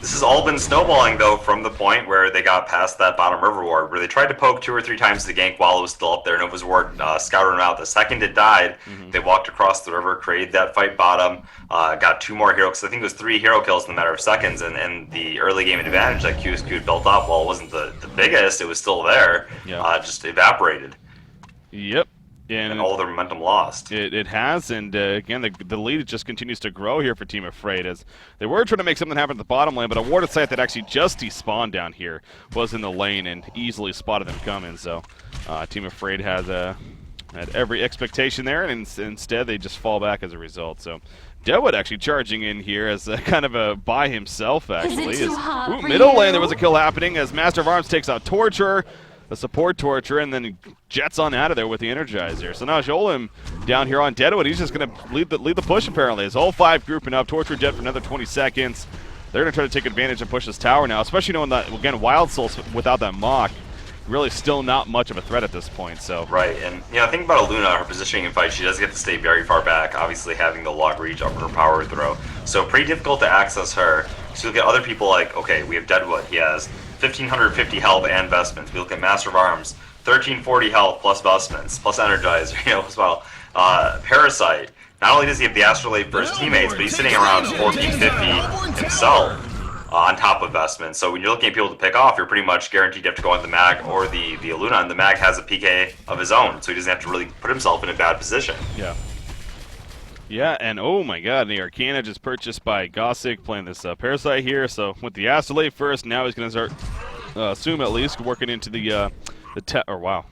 This has all been snowballing, though, from the point where they got past that bottom river ward, where they tried to poke 2 or 3 times the gank while it was still up there. Nova's ward scouted him out. The second it died, they walked across the river, created that fight bottom, got 2 more hero, because I think it was 3 hero kills in a matter of seconds, and the early game advantage that QsQ had built up, while it wasn't the biggest, it was still there, just evaporated. Yep. And all their momentum lost. It has, and again, the lead just continues to grow here for Team Afraid, as they were trying to make something happen at the bottom lane, but a warded site that actually just despawned down here was in the lane and easily spotted them coming, so Team Afraid had every expectation there, and instead they just fall back as a result. So Deadwood actually charging in here as kind of a by himself, actually. Middle lane, there was a kill happening as Master of Arms takes out Torture, the support Torture, and then jets on out of there with the Energizer. So now Jolim down here on Deadwood, he's just going to lead the push apparently. His whole 5 grouping up, Torture Jet for another 20 seconds. They're going to try to take advantage and push this tower now, especially knowing that, again, Wild Souls without that Mock, really still not much of a threat at this point. So right, and think about Aluna, her positioning in fight, she does get to stay very far back, obviously having the log reach up her power throw. So pretty difficult to access her. So you look at other people like, okay, we have Deadwood, he has 1,550 health and vestments. We look at Master of Arms, 1,340 health plus vestments, plus Energizer, as well. Parasite, not only does he have the astrolabe for his teammates, but he's sitting around 1450 himself on top of Vestment. So when you're looking at people to pick off, you're pretty much guaranteed to have to go on the Mag or the Aluna, and the Mag has a PK of his own, so he doesn't have to really put himself in a bad position. Yeah. Yeah, and oh my god, the Arcana just purchased by Gossick playing this Parasite here. So with the Astrolabe first, now he's going to start, assume at least, working into the Hellflower.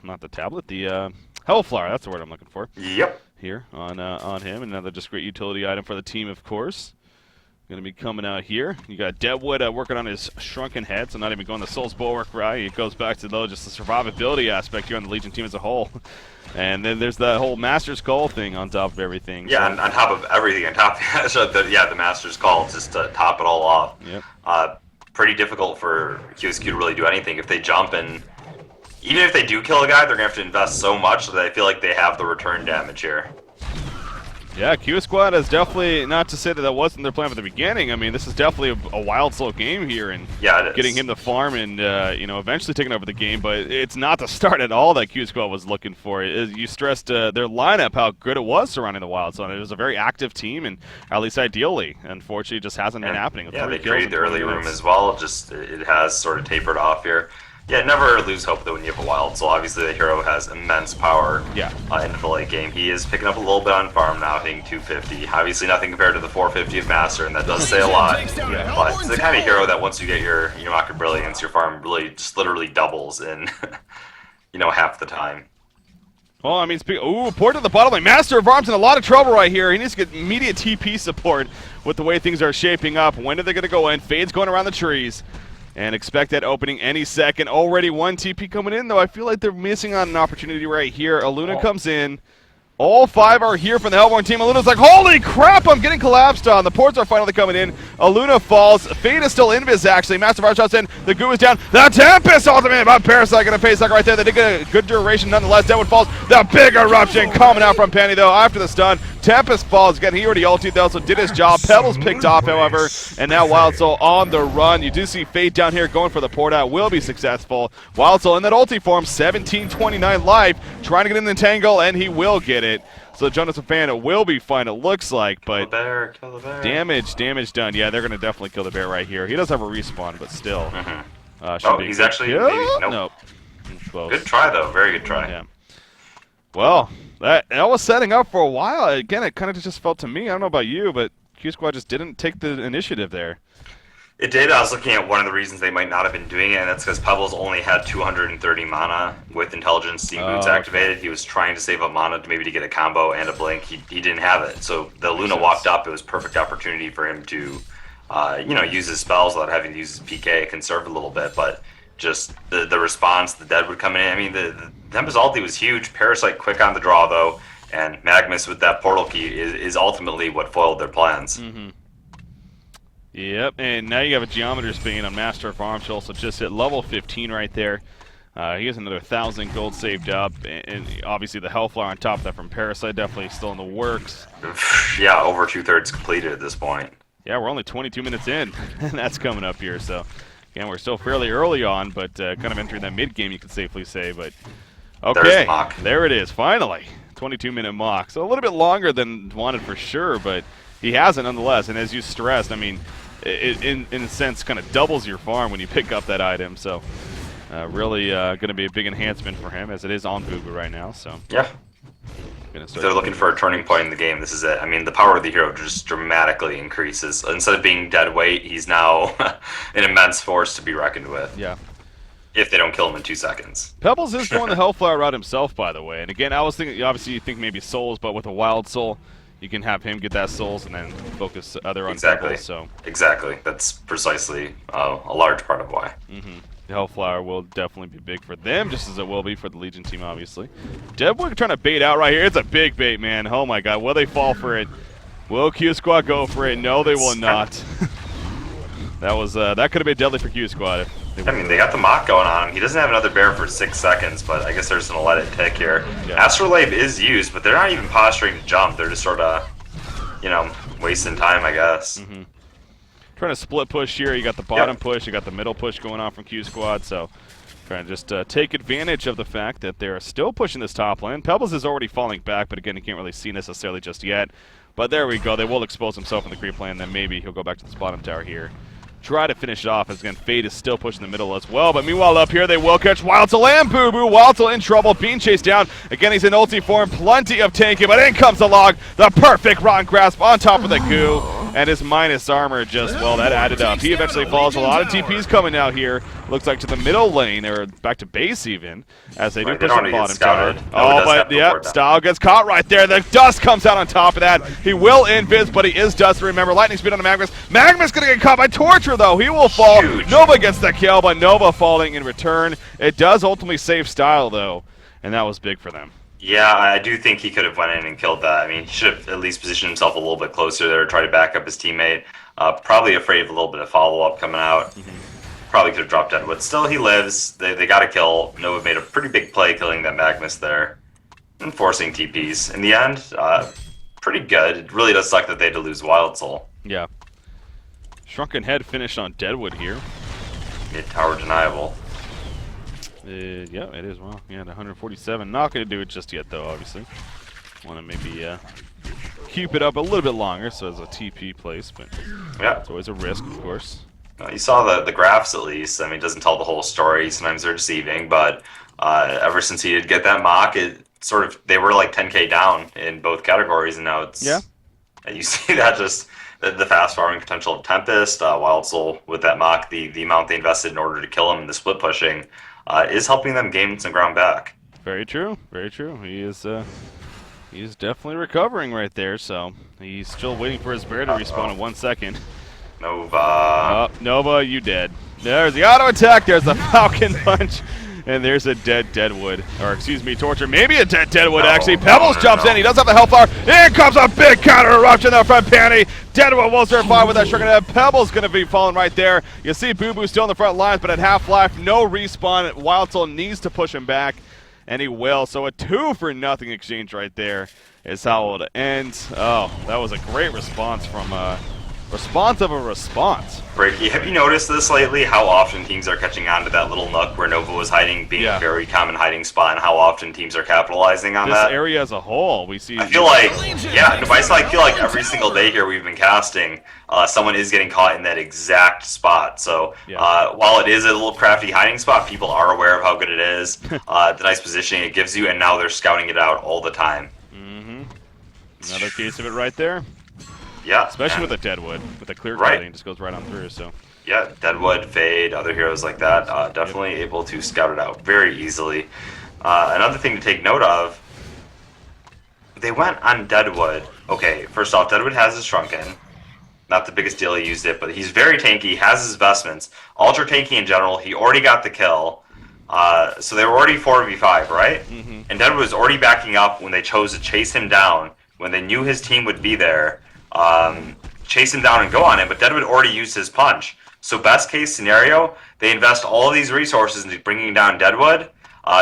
That's the word I'm looking for. Yep. Here on him, another just great utility item for the team, of course. Going to be coming out here. You got Deadwood working on his Shrunken Head, so not even going the Soul's Bulwark route. It goes back to, though, just the survivability aspect here on the Legion team as a whole. And then there's the whole Master's Call thing on top of everything. Yeah, so. on top of everything, on top of the Master's Call, just to top it all off. Yep. Pretty difficult for QsQ to really do anything. If they jump and even if they do kill a guy, they're going to have to invest so much that I feel like they have the return damage here. Yeah, Q Squad is definitely, not to say that wasn't their plan from the beginning. I mean, this is definitely a wild, slow game here, and yeah, getting him to farm and eventually taking over the game. But it's not the start at all that Q Squad was looking for. You stressed their lineup, how good it was surrounding the Wild Zone. It was a very active team, and at least ideally. Unfortunately, it just hasn't been happening. Yeah, they created the early room as well. Just it has sort of tapered off here. Yeah, never lose hope though when you have a Wild. So obviously the hero has immense power. Yeah. Into the late game. He is picking up a little bit on farm now, hitting 250. Obviously nothing compared to the 450 of Master, and that does say a lot. Yeah. But it's the kind of hero that once you get your Market Brilliance, your farm really just literally doubles in half the time. Well, I mean, port to the bottom lane. Master of Arms in a lot of trouble right here. He needs to get immediate TP support with the way things are shaping up. When are they going to go in? Fade's going around the trees. And expect that opening any second. Already one TP coming in, though. I feel like they're missing on an opportunity right here. Aluna comes in. All five are here from the Hellborn team. Aluna's like, holy crap, I'm getting collapsed on. The ports are finally coming in. Aluna falls. Fate is still invis, actually. Massive Art shots in. The goo is down. The Tempest ultimate by Parasite going to face that right there. They did get a good duration nonetheless. Deadwood falls. The big eruption coming out from Penny, though, after the stun. Tempest falls. Again, he already ultied, though, so did his job. Pebbles picked off, however. And now Wild Soul on the run. You do see Fate down here going for the port out. Will be successful. Wild Soul in that ulti form. 1729 life. Trying to get in the tangle, and he will get it. So Jonathan Fan will be fine, it looks like, but Kill the bear. Damage done. Yeah, they're going to definitely kill the bear right here. He does have a respawn, but still. He's actually maybe, nope. Close. Good try, though. Very good try. Yeah. Well, that was setting up for a while. Again, it kind of just felt to me, I don't know about you, but Q Squad just didn't take the initiative there. It did. I was looking at one of the reasons they might not have been doing it, and that's because Pebbles only had 230 mana with Intelligence Steam Boots activated. Okay. He was trying to save up mana to maybe to get a combo and a blink. He didn't have it, so the Luna walked up. It was perfect opportunity for him to, use his spells without having to use his PK, conserve a little bit. But just the response, the Deadwood coming in. I mean, the Tempest ulti was huge. Parasite quick on the draw though, and Magnus with that portal key is ultimately what foiled their plans. Mm-hmm. Yep, and now you have a Geometer's Bane on Master of Arms, also just hit level 15 right there. He has another 1,000 gold saved up, and obviously the Hellflower on top of that from Parasite definitely still in the works. Yeah, over 2/3 completed at this point. Yeah, we're only 22 minutes in, and that's coming up here, so again, we're still fairly early on, but kind of entering that mid-game, you could safely say, but okay, there it is, finally. 22-minute mock, so a little bit longer than wanted for sure, but he has it nonetheless, and as you stressed, I mean, it in a sense kind of doubles your farm when you pick up that item, so really going to be a big enhancement for him, as it is on Booba right now, so. Yeah. If they're looking for a turning point in the game, this is it. I mean, the power of the hero just dramatically increases. Instead of being dead weight, he's now an immense force to be reckoned with. Yeah. If they don't kill him in 2 seconds. Pebbles is going the Hellflower route himself, by the way. And again, I was thinking, obviously you think maybe Souls, but with a Wild Soul, you can have him get that Souls and then focus other on Pebbles. So. Exactly. That's precisely a large part of why. Mm-hmm. The Hellflower will definitely be big for them, just as it will be for the Legion team, obviously. Deadwood trying to bait out right here. It's a big bait, man. Oh my god, will they fall for it? Will Q Squad go for it? No, they will not. That could have been deadly for Q Squad. I mean, they got the mock going on him. He doesn't have another bear for 6 seconds, but I guess they're just going to let it tick here. Yeah. Astrolabe is used, but they're not even posturing to jump. They're just sort of, wasting time, I guess. Mm-hmm. Trying to split push here. You got the bottom push, you got the middle push going on from Q Squad, so Trying to just take advantage of the fact that they're still pushing this top lane. Pebbles is already falling back, but again, he can't really see necessarily just yet. But there we go. They will expose himself in the creep lane, and then maybe he'll go back to this bottom tower here. Try to finish it off, as again, Fade is still pushing the middle as well. But meanwhile, up here, they will catch Wildtel and Boo Boo. Wildtel in trouble, being chased down. Again, he's in ulti form, plenty of tanking, but in comes the log. The perfect Rotten Grasp on top of the goo. And his minus armor just, well, that added up. He eventually falls. A lot of TPs coming out here. Looks like to the middle lane, or back to base even, as they do push the bottom tower. Oh, but yep, Style gets caught right there. The dust comes out on top of that. He will invis, but he is dust. Remember, lightning speed on the Magnus. Magnus gonna get caught by Torture, though. He will fall. Huge. Nova gets the kill, but Nova falling in return. It does ultimately save Style, though, and that was big for them. Yeah, I do think he could have went in and killed that. I mean, he should have at least positioned himself a little bit closer there, try to back up his teammate. Probably afraid of a little bit of follow-up coming out. Probably could have dropped Deadwood. Still, he lives. They got a kill. Nova made a pretty big play killing that Magnus there and forcing TPs. In the end, pretty good. It really does suck that they had to lose Wild Soul. Yeah. Shrunken Head finished on Deadwood here. Mid-tower deniable. Yeah, it is. Well, yeah, 147. Not going to do it just yet, though, obviously. Want to maybe keep it up a little bit longer, so as a TP place, but yeah, it's always a risk, of course. You saw the graphs, at least. I mean, it doesn't tell the whole story. Sometimes they're deceiving, but ever since he did get that mock, it sort of, they were like 10k down in both categories, and now it's, yeah. You see that just the fast farming potential of Tempest, Wild Soul with that mock, the amount they invested in order to kill him, and the split pushing is helping them gain some ground back. Very true. Very true. He is definitely recovering right there. So he's still waiting for his bear to respawn in 1 second. Nova. Nova, you dead. There's the auto attack. There's the Falcon Punch. And there's a dead Deadwood. Or, excuse me, Torture. Maybe a dead Deadwood, actually. Pebbles jumps in. He does have the Hellfire. In comes a big counter eruption there from Panty. Deadwood will survive with that Shrunken Head. Pebbles going to be falling right there. You see Boo Boo still in the front lines, but at half-life, no respawn. Wild Soul needs to push him back, and he will. So a 2-for-0 exchange right there is how it ends. Oh, that was a great response from response of a response. Breaky, have you noticed this lately? How often teams are catching on to that little nook where Nova was hiding, being a very common hiding spot, and how often teams are capitalizing on that? This area as a whole, we see. I feel like, yeah, I feel like every single day here we've been casting, someone is getting caught in that exact spot. So while it is a little crafty hiding spot, people are aware of how good it is, the nice positioning it gives you, and now they're scouting it out all the time. Another case of it right there. Yeah. Especially with a Deadwood, with a clear cutting, just goes right on through, so. Yeah, Deadwood, Fade, other heroes like that, definitely able to scout it out very easily. Another thing to take note of, they went on Deadwood. Okay, first off, Deadwood has his Shrunken. Not the biggest deal he used it, but he's very tanky, has his vestments. Ultra tanky in general, he already got the kill. So they were already 4v5, right? And Deadwood was already backing up when they chose to chase him down, when they knew his team would be there. Chase him down and go on him, but Deadwood already used his punch. So best case scenario, they invest all of these resources into bringing down Deadwood,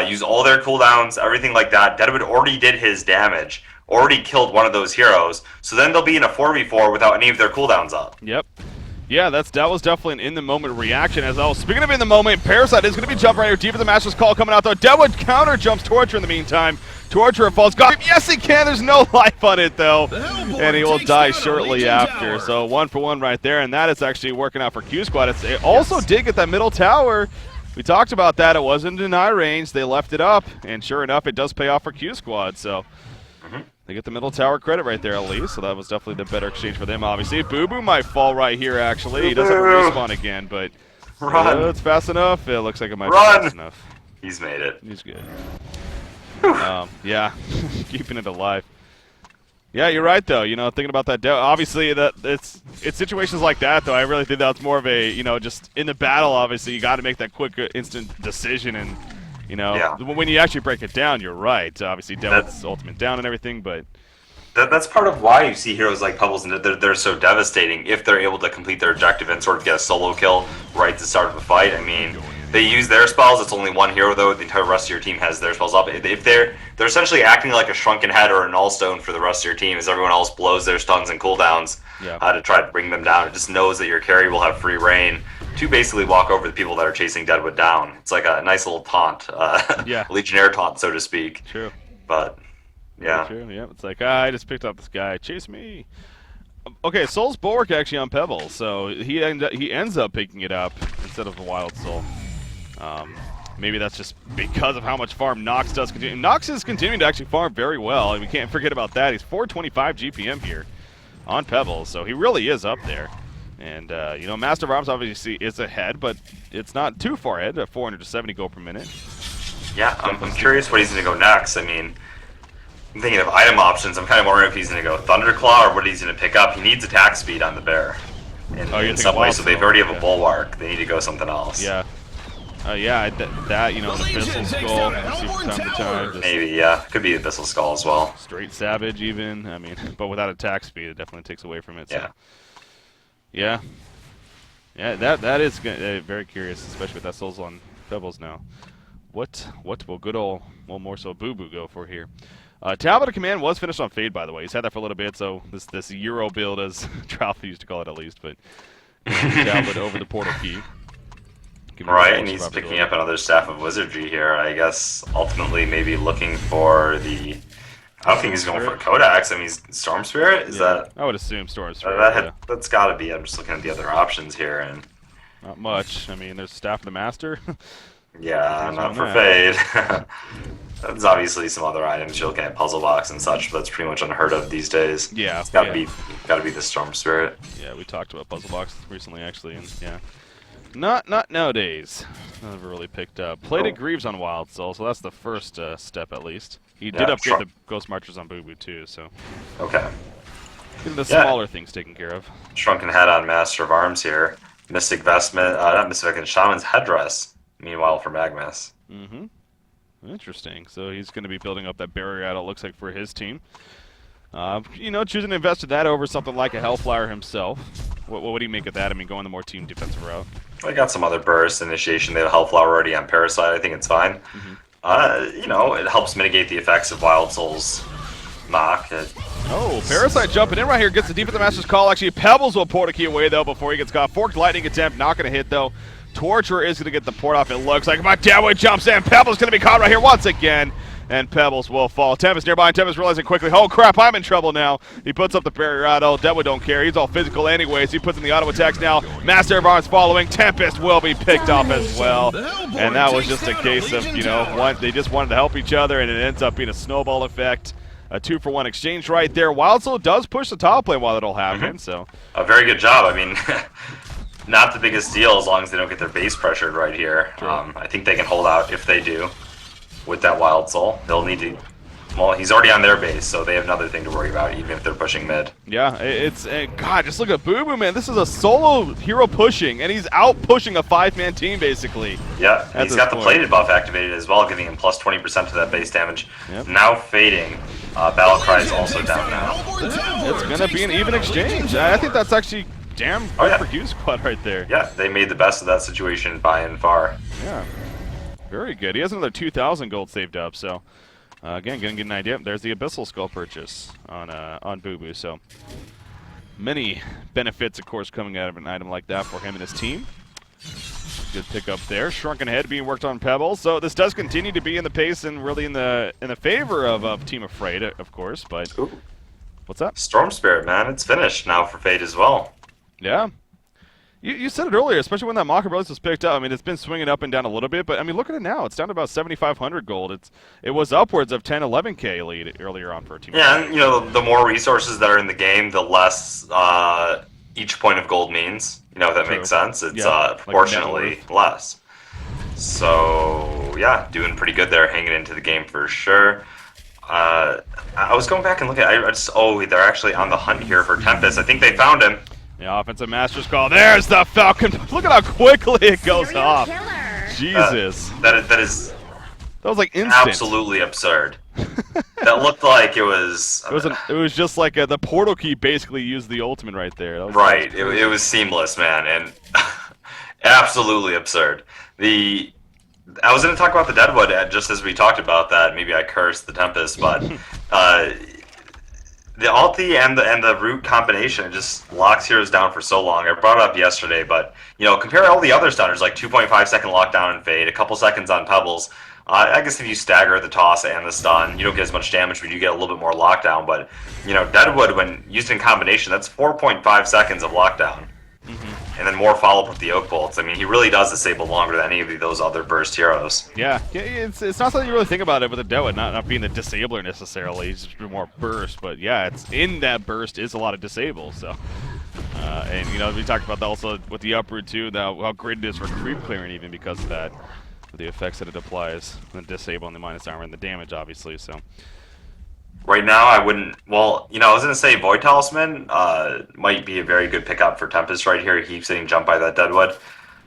use all their cooldowns, everything like that. Deadwood already did his damage, already killed one of those heroes, so then they'll be in a 4v4 without any of their cooldowns up. Yep. Yeah, that was definitely an in-the-moment reaction as well. Speaking of in-the-moment, Parasite is going to be jumping right here. Deep in the Master's Call coming out, though. Deadwood counter jumps Torture in the meantime. Torture falls. God, yes, he can. There's no life on it, though. And he will die shortly after. So 1 for 1 right there, and that is actually working out for QsQ. It also did get that middle tower. We talked about that. It wasn't in deny range. They left it up, and sure enough, it does pay off for QsQ. So they get the middle tower credit right there at least, so that was definitely the better exchange for them, obviously. Boo Boo might fall right here, actually. He does have a respawn again, but it's fast enough. It looks like it might be fast enough. He's made it. He's good. Yeah, keeping it alive. Yeah, you're right, though. You know, thinking about that, obviously, it's situations like that, though. I really think that's more of a, just in the battle, obviously, you got to make that quick, instant decision, and when you actually break it down, you're right. Obviously, Devil's ultimate down and everything, but that's part of why you see heroes like Pebbles and they're so devastating if they're able to complete their objective and sort of get a solo kill right at the start of a fight. I mean, they use their spells. It's only one hero though. The entire rest of your team has their spells up. If they're essentially acting like a shrunken head or a nullstone for the rest of your team, as everyone else blows their stuns and cooldowns to try to bring them down. It just knows that your carry will have free reign to basically walk over the people that are chasing Deadwood down. It's like a nice little taunt, Legionnaire taunt, so to speak. True. But yeah, true. Yeah, it's like I just picked up this guy. Chase me. Okay, Soul's Bulwark actually on Pebble, so he ends up picking it up instead of the Wild Soul. Maybe that's just because of how much farm Nox does continue. Nox is continuing to actually farm very well, and we can't forget about that. He's 425 GPM here on Pebble, so he really is up there. And, you know, Master of Arms obviously is ahead, but it's not too far ahead, 470 gold per minute. Yeah, I'm curious what he's going to go next. I mean, I'm thinking of item options. I'm kind of wondering if he's going to go Thunderclaw or what he's going to pick up. He needs attack speed on the bear in some way, so they already have a Bulwark. They need to go something else. Yeah. That, you know, the Abyssal Skull, see from time to time. Maybe, yeah. Could be the Abyssal Skull as well. Straight Savage even. I mean, but without attack speed, it definitely takes away from it. So. Yeah. Yeah, that is very curious, especially with that Souls on Pebbles now. What will good old, well, more so Boo Boo go for here? Tablet of Command was finished on Fade, by the way. He's had that for a little bit, so this Euro build, as Tralfa used to call it at least, but Tablet over the Portal Key. Right, and he's picking up another Staff of Wizardry here. I guess ultimately maybe looking for the... I don't think he's going for a Codex. I mean, he's Storm Spirit? Is that... I would assume Storm Spirit, That's got to be. I'm just looking at the other options here, and... Not much. I mean, there's Staff of the Master. Yeah, not for Fade. There's obviously some other items you'll get, Puzzle Box and such, but that's pretty much unheard of these days. Yeah. It's got to be the Storm Spirit. Yeah, we talked about Puzzle Box recently, actually, and yeah. Not nowadays. Never really picked up. Plated Greaves on Wild Soul, so that's the first step at least. He did upgrade the Ghost Marchers on Boo Boo too, so. Okay. Getting the smaller things taken care of. Shrunken Head on Master of Arms here. Mystic Vestment, not Mystic Vestment, Shaman's Headdress, meanwhile for Magmas. Mm-hmm. Interesting. So he's going to be building up that barrier out, it looks like, for his team. You know, choosing to invest in that over something like a Hellflower himself. What would he make of that? I mean, going the more team defensive route. I got some other burst initiation. They have Hellflower already on Parasite. I think it's fine. Mm-hmm. You know, it helps mitigate the effects of Wild Soul's knock. Oh, Parasite jumping in right here. Gets the Defensive Master's Call. Actually, Pebbles will port a key away, though, before he gets caught. Forked Lightning attempt. Not going to hit, though. Torturer is going to get the port off, it looks like. But Deadwood jumps in. Pebbles going to be caught right here once again. And Pebbles will fall. Tempest nearby, and Tempest realizing quickly, oh crap, I'm in trouble now. He puts up the barrier auto. Deadwood don't care. He's all physical anyways. He puts in the auto attacks now. Master of Arms following. Tempest will be picked off as well. And that was just a case of, you know, they just wanted to help each other, and it ends up being a snowball effect. A 2-for-1 exchange right there. Wild Soul does push the top lane while it'll happen, so. A very good job. I mean, not the biggest deal as long as they don't get their base pressured right here. I think they can hold out if they do. With that Wild Soul, they'll need to... Well, he's already on their base, so they have another thing to worry about, even if they're pushing mid. Yeah, it's... God, just look at Boo Boo, man. This is a solo hero pushing, and he's out pushing a 5-man team, basically. Yeah, and he's got the plated buff activated as well, giving him plus 20% to that base damage. Yep. Now fading. Battle Cry is also down now. It's going to be an even exchange. I think that's actually damn good for QsQ right there. Yeah, they made the best of that situation by and far. Yeah. Very good. He has another 2,000 gold saved up, so again, gonna get an idea. There's the Abyssal Skull purchase on Boo Boo, so many benefits, of course, coming out of an item like that for him and his team. Good pick up there. Shrunken Head being worked on Pebbles, so this does continue to be in the pace and really in the favor of Team Afraid, of course. But what's up? Storm Spirit, man, it's finished now for Fade as well. Yeah. You said it earlier, especially when that Maka Brothers was picked up. I mean, it's been swinging up and down a little bit, but I mean, look at it now. It's down to about 7,500 gold. It was upwards of 10, 11K lead earlier on for a team. Yeah, and you know, the more resources that are in the game, the less each point of gold means. You know, if that makes sense. It's proportionally less. So yeah, doing pretty good there, hanging into the game for sure. I was going back and looking. They're actually on the hunt here for Tempest. I think they found him. The Offensive Master's Call. There's the Falcon. Look at how quickly it goes off. Jesus. That was like instant. Absolutely absurd. That looked like it was... It was just like the portal key basically used the ultimate right there. Right. It was seamless, man, and absolutely absurd. The I was going to talk about the Deadwood just as we talked about that. Maybe I cursed the Tempest, but uh, the ulti and the root combination just locks heroes down for so long. I brought it up yesterday, but compare all the other stunners like 2.5-second lockdown and fade, a couple seconds on Pebbles. I guess if you stagger the toss and the stun, you don't get as much damage, but you get a little bit more lockdown. But Deadwood, when used in combination, that's 4.5 seconds of lockdown. And then more follow-up with the Oak Bolts. I mean, he really does disable longer than any of those other burst heroes. Yeah, it's not something you really think about it with the Deadwood, not being the disabler necessarily, it's just more burst. But yeah, it's in that burst is a lot of disable. So, and we talked about that also with the uproot too, how great it is for creep clearing even because of that, with the effects that it applies, the disable and the minus armor and the damage obviously. So. Right now, I wouldn't. Well, I was going to say Void Talisman might be a very good pickup for Tempest right here. He keeps getting jumped by that Deadwood.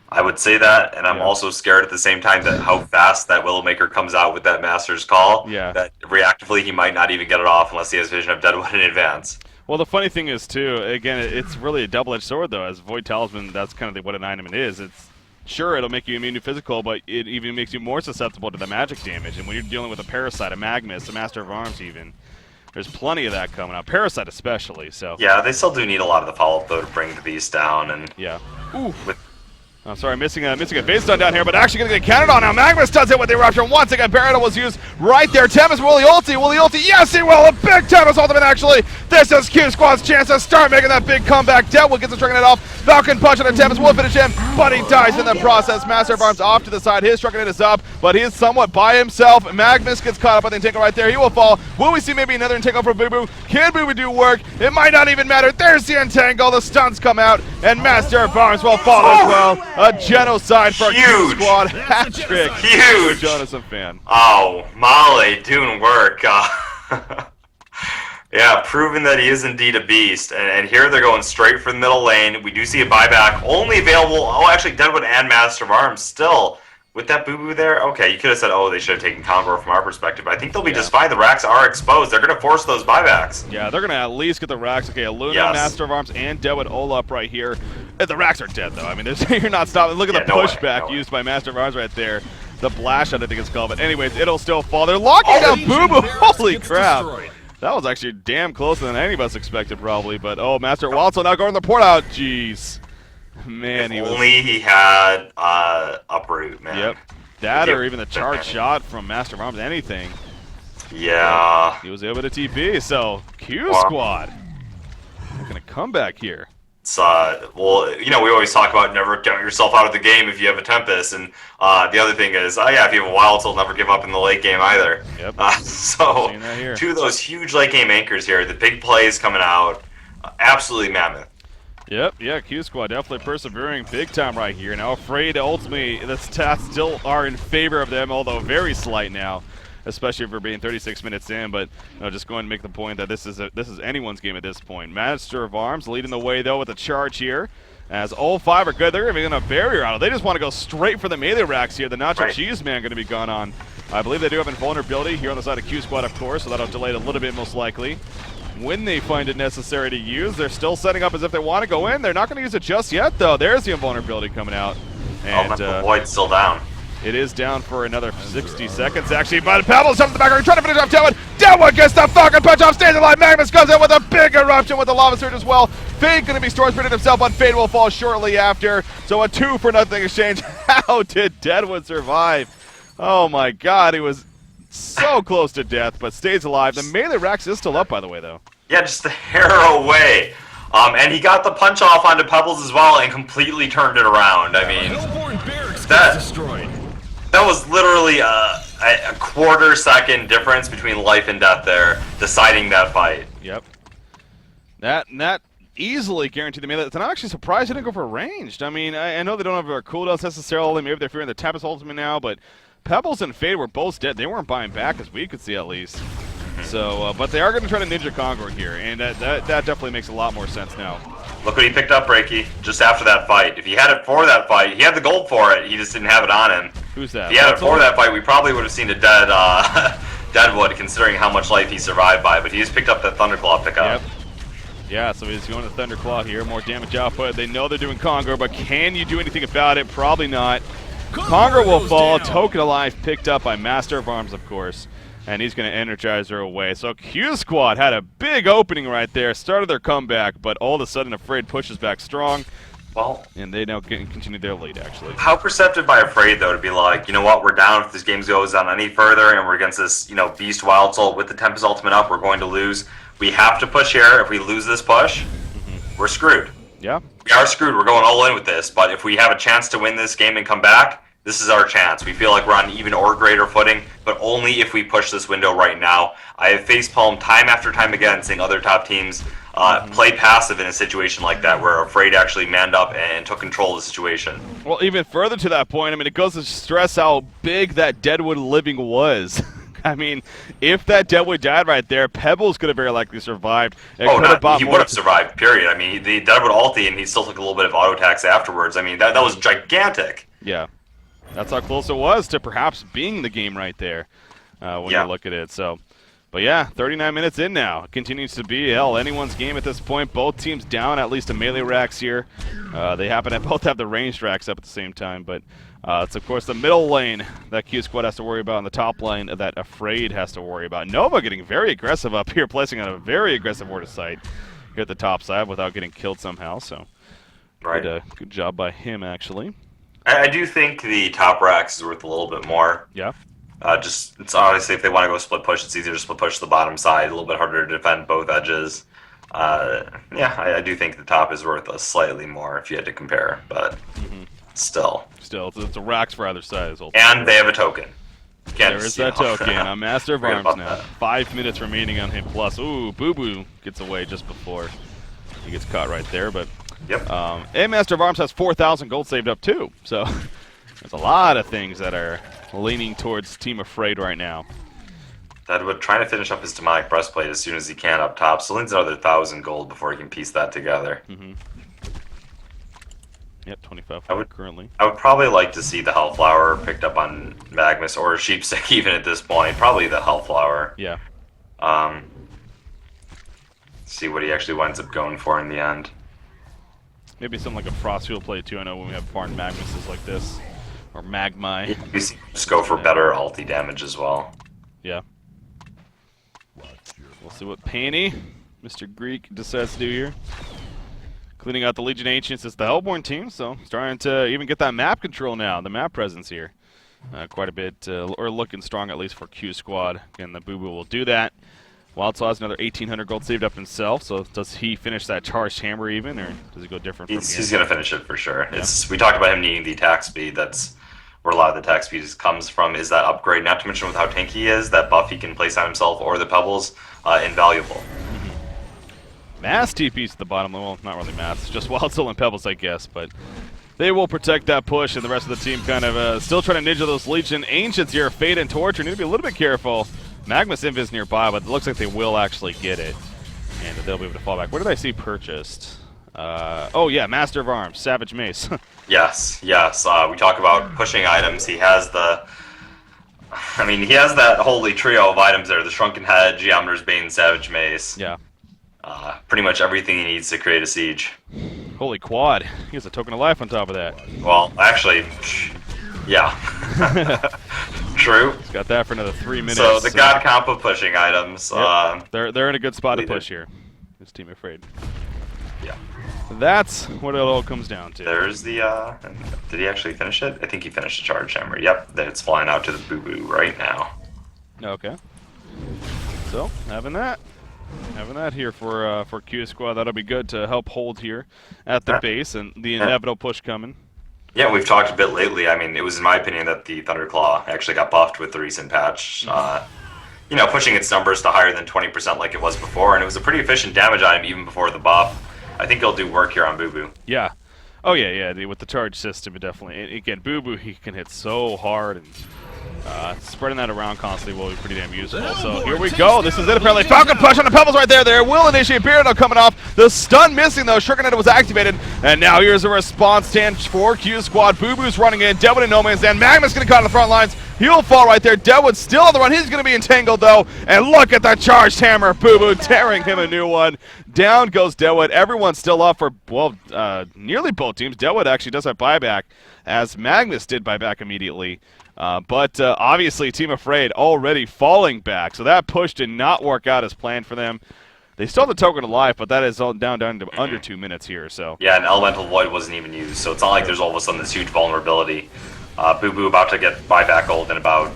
I would say that, and I'm also scared at the same time that how fast that Willowmaker comes out with that Master's Call. Yeah. That reactively he might not even get it off unless he has vision of Deadwood in advance. Well, the funny thing is too, again, it's really a double-edged sword though. As Void Talisman, that's kind of what an item it is. It's sure it'll make you immune to physical, but it even makes you more susceptible to the magic damage. And when you're dealing with a Parasite, a Magnus, a Master of Arms, even. There's plenty of that coming out. Parasite especially, so. Yeah, they still do need a lot of the follow-up, though, to bring the beast down. And yeah. Ooh. I'm sorry, missing a face stun down here, but actually going to get counted on now. Magnus does it with the Eruption. Once again, Barrett was used right there. Tempest, will he ulti? Will he ulti? Yes, he will. A big Tempest ultimate, actually. This is QsQ's chance to start making that big comeback. Deadwood gets the tracking it off. Falcon punch on the Tempest will finish him, but he dies in the process. Master of Arms off to the side. His tracking it is up, but he is somewhat by himself. Magnus gets caught up on the Entangle right there. He will fall. Will we see maybe another Entangle for Boo Boo? Can Boo Boo do work? It might not even matter. There's the Entangle. The stuns come out, and Master of Arms will fall as well. A genocide for Huge. QsQ hat trick. Huge. Jonas, a fan. Oh, Molly doing work. Yeah, proving that he is indeed a beast. And here they're going straight for the middle lane. We do see a buyback. Only available. Oh, actually, Deadwood and Master of Arms still. With that boo-boo there? Okay, you could have said, oh, they should have taken Congo from our perspective. But I think they'll be just fine. The racks are exposed. They're going to force those buybacks. Yeah, they're going to at least get the racks. Okay, Luna, Yes. Master of Arms, and Deadwood all up right here. The racks are dead, though. I mean, you're not stopping. Look at the pushback used by Master of Arms right there. The Blash, I think it's called. But anyways, it'll still fall. They're locking down Boo-Boo. Holy crap. That was actually damn closer than any of us expected, probably. But, oh, Master Waltzel now going to the port out. Jeez. Man, if only he had uproot, man. Yep. That or even the charge shot from Master of Arms, anything. Yeah. He was able to TP, so QsQ. Making a comeback here. It's, well, we always talk about never count yourself out of the game if you have a Tempest, and the other thing is, yeah, if you have a Wild Soul, never give up in the late game either. Yep. So, two of those huge late game anchors here, the big plays coming out, absolutely mammoth. Yep, yeah, QsQ definitely persevering big time right here. Now afraid ultimately the stats still are in favor of them, although very slight now, especially for being 36 minutes in. But just going to make the point that this is anyone's game at this point. Master of Arms leading the way though with the charge here. As all five are good, they're even going to barrier out. They just want to go straight for the melee racks here. The Nacho Cheese Man going to be gone on. I believe they do have invulnerability here on the side of QsQ, of course, so that'll delay it a little bit most likely. When they find it necessary to use, they're still setting up as if they want to go in. They're not going to use it just yet, though. There's the invulnerability coming out. And Void's still down. It is down for another 60 seconds, actually. But Pebbles jumps the back, trying to finish off Deadwood. Deadwood gets the Falcon punch off, stays alive. Magnus comes in with a big eruption with the Lava Surge as well. Fade going to be Storm Spirited himself, but Fade will fall shortly after. So a 2-for-0 exchange. How did Deadwood survive? Oh my god, he was so close to death, but stays alive. The melee racks is still up, by the way, though. Yeah, just a hair away. And he got the punch off onto Pebbles as well and completely turned it around. I mean, that was literally a quarter-second difference between life and death there, deciding that fight. Yep. That easily guaranteed the melee. And I'm actually surprised he didn't go for ranged. I mean, I know they don't have their cooldowns necessarily. Maybe they're fearing the Tempest ultimate now, but Pebbles and Fade were both dead. They weren't buying back, as we could see at least. So, but they are going to try to Ninja Conquer here, and that definitely makes a lot more sense now. Look what he picked up, Reiki, just after that fight. If he had it for that fight, he had the gold for it, he just didn't have it on him. Who's that? If he had it for that fight, we probably would have seen a dead Deadwood, considering how much life he survived by, but he just picked up that Thunderclaw pickup. Yep. Yeah, so he's going to Thunderclaw here, more damage output. They know they're doing Conquer, but can you do anything about it? Probably not. Conger will fall. Token Alive picked up by Master of Arms, of course. And he's going to energize her away. So Q Squad had a big opening right there, started their comeback, but all of a sudden Afraid pushes back strong. Well, and they now continue their lead, actually. How perceptive by Afraid, though, to be like, you know what, we're down if this game goes on any further, and we're against this, Beast Wild Soul with the Tempest Ultimate up, we're going to lose. We have to push here. If we lose this push, we're screwed. Yeah. We are screwed. We're going all in with this, but if we have a chance to win this game and come back, this is our chance. We feel like we're on even or greater footing, but only if we push this window right now. I have facepalmed time after time again seeing other top teams play passive in a situation like that where Afraid actually manned up and took control of the situation. Well, even further to that point, I mean, it goes to stress how big that Deadwood living was. I mean, if that Deadwood died right there, Pebbles could have very likely survived. He would have survived, period. I mean, the Deadwood ulti, and he still took a little bit of auto attacks afterwards. I mean, that was gigantic. Yeah. That's how close it was to perhaps being the game right there when you look at it. But yeah, 39 minutes in now. It continues to be, anyone's game at this point. Both teams down at least a melee racks here. They happen to both have the ranged racks up at the same time. But it's, of course, the middle lane that Q Squad has to worry about, and the top lane that Afraid has to worry about. Nova getting very aggressive up here, placing on a very aggressive order site here at the top side without getting killed somehow. So good job by him, actually. I do think the top racks is worth a little bit more. Yeah. It's obviously if they want to go split push, it's easier to split push the bottom side. A little bit harder to defend both edges. I do think the top is worth us slightly more if you had to compare, but still, it's a racks for either side. And they have a token. There is that token on Master of Arms now. 5 minutes remaining on him plus. Ooh, Boo Boo gets away just before he gets caught right there, but. Yep. And Master of Arms has 4,000 gold saved up too, so there's a lot of things that are leaning towards Team Afraid right now. Deadwood trying to finish up his demonic breastplate as soon as he can up top, so needs another 1,000 gold before he can piece that together. Yep, 25 currently. I would probably like to see the Hellflower picked up on Magnus or Sheepstick even at this point. Probably the Hellflower. Yeah. See what he actually winds up going for in the end. Maybe something like a Frostfield play too. I know when we have farmed Magnuses like this, or Magmai. Just go for better ulti damage as well. Yeah. We'll see what Panty, Mr. Greek, decides to do here. Cleaning out the Legion Ancients. It's the Hellborn team, so starting to even get that map control now, the map presence here. Quite a bit, or looking strong at least for Q Squad. Again, the Boo Boo will do that. Wild Saw has another 1,800 gold saved up himself, so does he finish that charged hammer even, or does he go different from here? He's going to finish it for sure. Yeah. We talked about him needing the attack speed. That's where a lot of the attack speed comes from, is that upgrade. Not to mention with how tanky he is, that buff he can place on himself or the Pebbles, invaluable. Mass TPs at the bottom, well, not really mass, just Wild Soul and Pebbles, I guess, but they will protect that push, and the rest of the team kind of still trying to ninja those Legion Ancients here. Fade and Torture need to be a little bit careful. Magmus Invis nearby, but it looks like they will actually get it, and they'll be able to fall back. What did I see purchased? Oh yeah, Master of Arms, Savage Mace. Yes. We talk about pushing items. He has he has that holy trio of items there: the Shrunken Head, Geometer's Bane, Savage Mace. Yeah. Pretty much everything he needs to create a siege. Holy quad! He has a token of life on top of that. Well, actually, yeah. True. He's got that for another 3 minutes. So the god comp of pushing items. Yep. They're in a good spot to push here. This Team Afraid. Yeah. That's what it all comes down to. There's the. Did he actually finish it? I think he finished the charge hammer. Yep. It's flying out to the Boo Boo right now. Okay. So having that here for Q Squad, that'll be good to help hold here at the base and the inevitable push coming. Yeah, we've talked a bit lately. I mean, it was in my opinion that the Thunderclaw actually got buffed with the recent patch. Pushing its numbers to higher than 20% like it was before, and it was a pretty efficient damage item even before the buff. I think it'll do work here on Boo Boo. Yeah. Oh yeah. With the charge system, it definitely. Again, Boo Boo, he can hit so hard, and spreading that around constantly will be pretty damn useful. So here we go. This is it apparently. Falcon push on the Pebbles right there. There will initiate Beardo coming off. The stun missing though. Shuriken was activated. And now here's a response stand for Q Squad. Boo Boo's running in. Devil in no man's land. Magnus getting caught on the front lines. He'll fall right there. Deadwood's still on the run. He's going to be entangled, though. And look at the charged hammer. Boo Boo tearing him a new one. Down goes Deadwood. Everyone's still up for, well, nearly both teams. Deadwood actually does have buyback, as Magnus did buyback immediately. But obviously, Team Afraid already falling back. So that push did not work out as planned for them. They still have the token alive, but that is all down to under 2 minutes here. So yeah, and Elemental Void wasn't even used, so it's not like there's all of a sudden this huge vulnerability. Boo Boo about to get buyback ult in about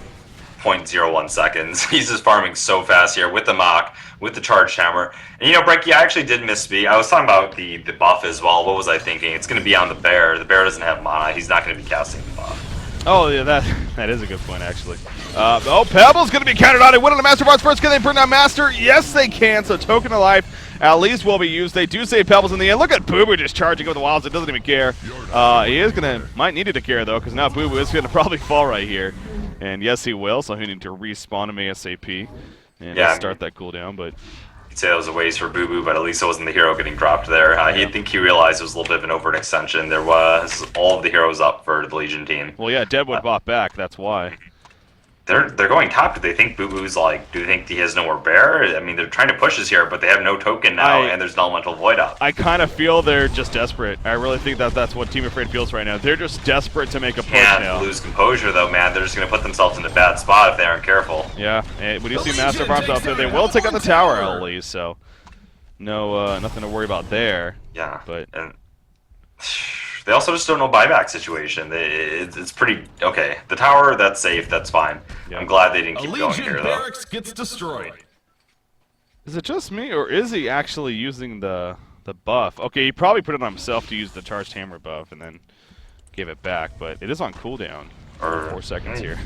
0.01 seconds. He's just farming so fast here with the Mach, with the Charged Hammer. And you know, Brenky, I actually did misspeak. I was talking about the buff as well. What was I thinking? It's going to be on the Bear. The Bear doesn't have mana. He's not going to be casting the buff. Oh, yeah, that is a good point, actually. Oh, Pebble's going to be countered on. They win on the Master Bots first. Can they bring down Master? Yes, they can. So Token of Life at least will be used. They do save Pebbles in the end. Look at Boo Boo just charging with the Wilds. It doesn't even care. He is going to, might need it to care, though, because now Boo Boo is going to probably fall right here. And yes, he will. So he need to respawn him ASAP and start that cooldown. But you'd say it was a waste for Boo Boo, but at least it wasn't the hero getting dropped there. He'd think he realized it was a little bit of an overextension. There was all of the heroes up for the Legion team. Well, yeah, Deadwood bought back. That's why. They're going top. Do they think Boo Boo's like? Do they think he has no more bear? I mean, they're trying to push us here, but they have no token now, and there's an Elemental Void up. I kind of feel they're just desperate. I really think that's what Team Afraid feels right now. They're just desperate to make a push now. Can't lose composure though, man. They're just going to put themselves in a bad spot if they aren't careful. Yeah, and when you see Master Farms out there, they will take on the tower at least. So no, nothing to worry about there. Yeah, but and they also just don't know buyback situation. It's pretty okay. The tower, that's safe. That's fine. Yep. I'm glad they didn't keep going here, though. Barracks gets destroyed. Is it just me, or is he actually using the buff? Okay, he probably put it on himself to use the charged hammer buff and then give it back, but it is on cooldown for 4 seconds here.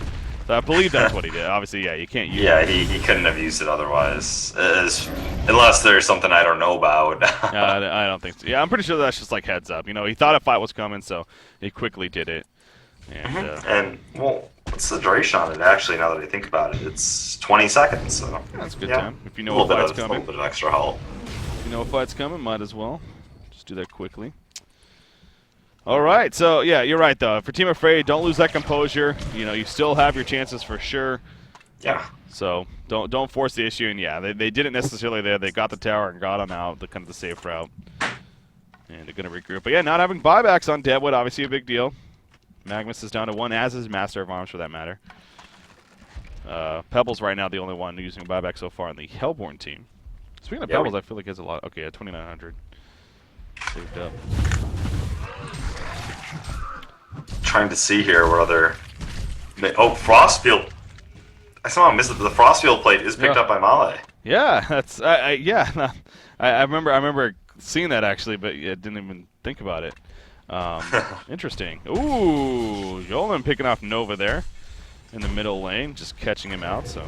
So I believe that's what he did. Obviously, yeah, you can't use it. He couldn't have used it otherwise. Unless there's something I don't know about. I don't think so. Yeah, I'm pretty sure that's just like heads up. You know, he thought a fight was coming, so he quickly did it. And well, what's the duration on it, actually, now that I think about it? It's 20 seconds, so... Yeah, that's a good time. If you know a fight's coming. A little bit of extra help. If you know a fight's coming, might as well. Just do that quickly. All right, so yeah, you're right though. For Team Afraid, don't lose that composure. You know, you still have your chances for sure. Yeah. So don't force the issue. And yeah, they didn't necessarily there. They got the tower and got him out, the kind of the safe route. And they're gonna regroup. But yeah, not having buybacks on Deadwood, obviously a big deal. Magnus is down to 1, as is Master of Arms for that matter. Pebbles right now the only one using buyback so far on the Hellborn team. Speaking of Pebbles, I feel like he has a lot. Okay, yeah, 2,900 saved up. Trying to see here where other... Oh, Frostfield! I somehow missed it. The Frostfield plate is picked up by Male. Yeah, that's yeah. I remember seeing that actually, but I didn't even think about it. Interesting. Ooh, Yolan picking off Nova there in the middle lane, just catching him out. So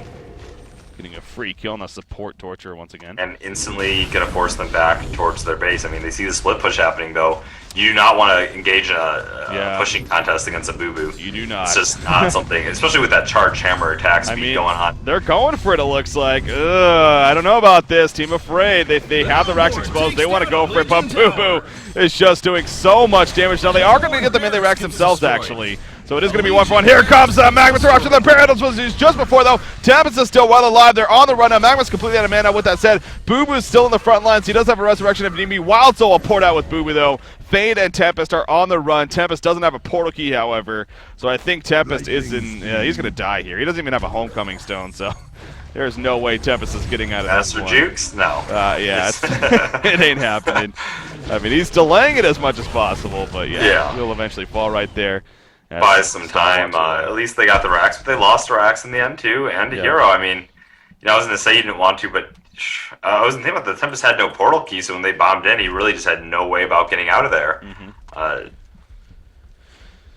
getting a free kill on a support torture once again. And instantly going to force them back towards their base. I mean, they see the split push happening, though. You do not want to engage in a pushing contest against a Boo Boo. You do not. It's just not something, especially with that charge hammer attack speed going on. They're going for it, it looks like. I don't know about this. Team Afraid. They have the racks exposed. They want to go for it, but Boo Boo is just doing so much damage. Now, they are going to get the melee racks themselves, actually. So it is going to be 1-for-1. Here comes Magnus after the Paradox was used just before, though. Tempest is still well alive. They're on the run now. Magnus completely out of mana. With that said, Boo Boo's still in the front lines. He does have a resurrection if need be. Wild Soul will port out with Boo Boo, though. Fade and Tempest are on the run. Tempest doesn't have a portal key, however. So I think Tempest is in... he's going to die here. He doesn't even have a homecoming stone, so... There's no way Tempest is getting out of this one. Master Jukes? No. Yeah, it ain't happening. I mean, he's delaying it as much as possible, but yeah. He'll eventually fall right there. Buy some time. At least they got the racks, but they lost racks in the end too, and a hero. I mean, you know, I was gonna say you didn't want to, but I was thinking about the Tempest had no portal key, so when they bombed in, he really just had no way about getting out of there.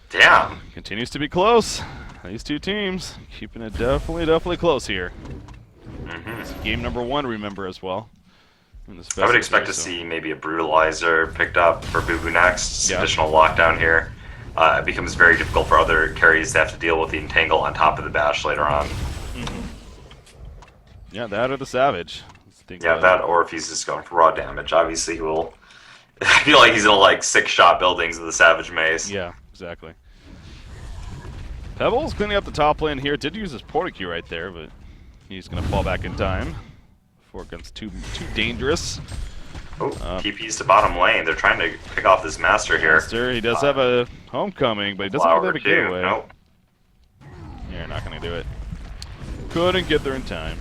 Damn. Continues to be close. These two teams keeping it definitely close here. It's game number 1, remember, as well. I would expect to see maybe a Brutalizer picked up for Boo Boo next. Additional lockdown here. It becomes very difficult for other carries to have to deal with the Entangle on top of the Bash later on. Yeah, that or the Savage. Yeah, that or if he's just going for raw damage. Obviously, he will... I feel like he's in like 6-shot buildings of the Savage Mace. Yeah, exactly. Pebbles cleaning up the top lane here. Did use his Porta-Q right there, but he's going to fall back in time before it becomes too dangerous. Oh, TP's to bottom lane. They're trying to pick off this Master here. Master, he does have a homecoming, but he doesn't have a getaway. Nope. You're not going to do it. Couldn't get there in time.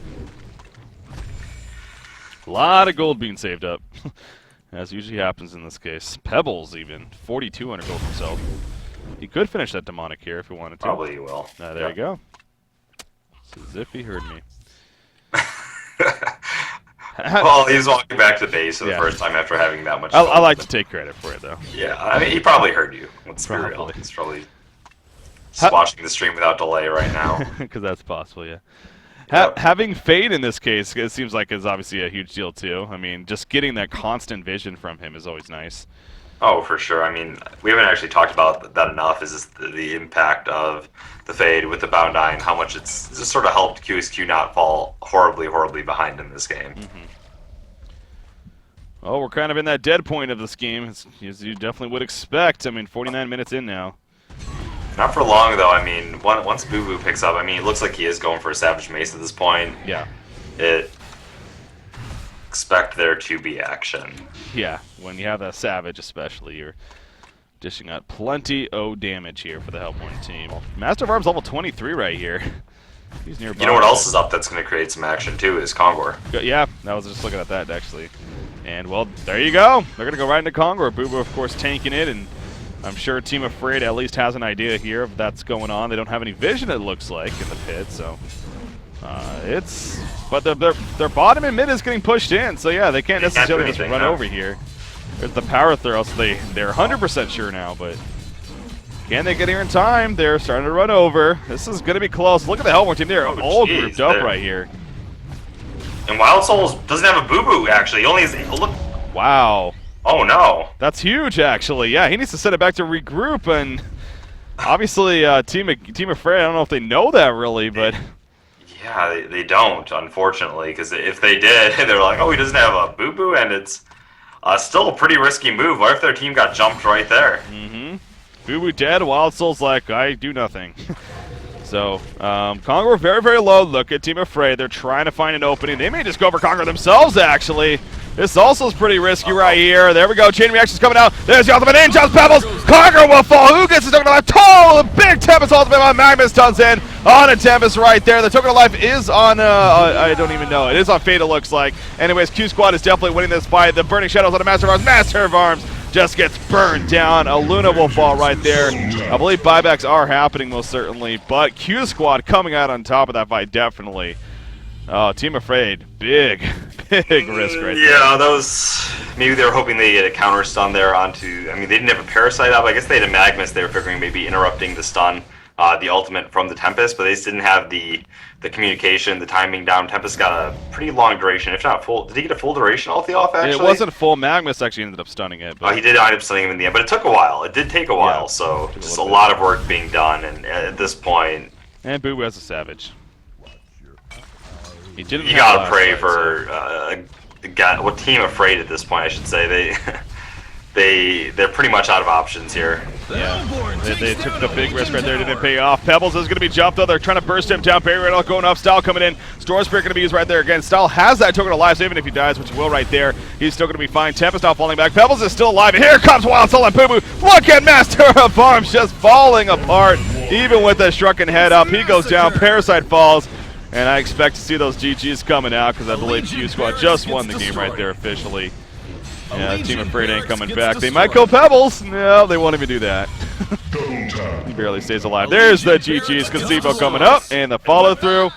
A lot of gold being saved up, as usually happens in this case. Pebbles even, 4,200 gold himself. He could finish that demonic here if he wanted to. Probably he will. There you go. It's as if he heard me. Well, he's walking back to base for the first time after having that much. I like to take credit for it, though. Yeah, I mean, he probably heard you. Let's be real. He's probably watching the stream without delay right now. Because that's possible, yeah. Yep. Having Fade in this case, it seems like is obviously a huge deal, too. I mean, just getting that constant vision from him is always nice. Oh, for sure. I mean, we haven't actually talked about that enough, is just the impact of the Fade with the Bound Eye and how much it's just sort of helped QsQ not fall horribly, horribly behind in this game. Oh, we're kind of in that dead point of this game, as you definitely would expect. I mean, 49 minutes in now. Not for long, though. I mean, once Boo Boo picks up, I mean, it looks like he is going for a Savage Mace at this point. Yeah. Expect there to be action. Yeah, when you have a Savage especially, you're dishing out plenty of damage here for the Hellpoint team. Master of Arms level 23 right here. He's nearby. You know what else is up that's going to create some action, too, is Kongor. Yeah, I was just looking at that, actually. And, well, there you go. They're going to go right into Kongor. Boo Boo, of course, tanking it, and I'm sure Team Afraid at least has an idea here of that's going on. They don't have any vision, it looks like, in the pit, so... But their bottom and mid is getting pushed in, so yeah, they can't necessarily just run over here. There's the power throw, so they're 100% sure now, but can they get here in time? They're starting to run over. This is going to be close. Look at the Hellborn team. They're all grouped up right here. And Wild Souls doesn't have a Boo Boo, actually. He only has... Oh, look. Wow. Oh, no. That's huge, actually. Yeah, he needs to send it back to regroup, and obviously Team Afraid, I don't know if they know that really, but... Yeah, they don't, unfortunately, because if they did, they're like, oh, he doesn't have a Boo Boo, and it's still a pretty risky move. What if their team got jumped right there? Boo Boo dead, Wild Soul's like, I do nothing. So, Kongor very, very low. Look at Team Afraid. They're trying to find an opening. They may just go for Kongor themselves, actually. This also is pretty risky right here. There we go. Chain reactions coming out. There's the ultimate in. Jumps Pebbles. Kongor will fall. Who gets the token of life? Oh, the big Tempest ultimate on Magnus turns in. On a Tempest right there. The token of life is on, I don't even know. It is on Fate, it looks like. Anyways, Q Squad is definitely winning this fight. The Burning Shadows on a Master of Arms. Master of Arms just gets burned down. A Luna will fall right there. I believe buybacks are happening most certainly, but Q Squad coming out on top of that fight definitely. Oh, Team Afraid, big risk right there. Yeah, maybe they were hoping they get a counter stun there onto, I mean, they didn't have a Parasite up. I guess they had a Magnus. They were figuring maybe interrupting the stun, the ultimate from the Tempest, but they just didn't have the communication, the timing down. Tempest got a pretty long duration, if not full. Did he get a full duration ulti off, actually? It wasn't full. Magnus actually ended up stunning it. But... he did end up stunning him in the end, but it took a while. It did take a while, so just a lot of work being done, and at this point... And Boo Boo has a Savage. You gotta pray for what Team Afraid at this point, I should say. They're pretty much out of options here. Yeah, they took the big risk right there, didn't pay off. Pebbles is going to be jumped, though. They're trying to burst him down. Barrier right going up. Style coming in. Storm Spirit going to be used right there again. Style has that token of life, so even if he dies, which he will right there, he's still going to be fine. Tempest now falling back. Pebbles is still alive, and here comes Wild Soul and Boo Boo. Look at Master of Arms just falling apart, even with the shrunken head up. He goes down. Parasite falls. And I expect to see those GGs coming out because I believe Q Squad just won the game right there officially. Yeah, Team Afraid ain't coming back. They might kill Pebbles. No, they won't even do that. He barely stays alive. There's the GGs. Gazebo coming up. And the follow through.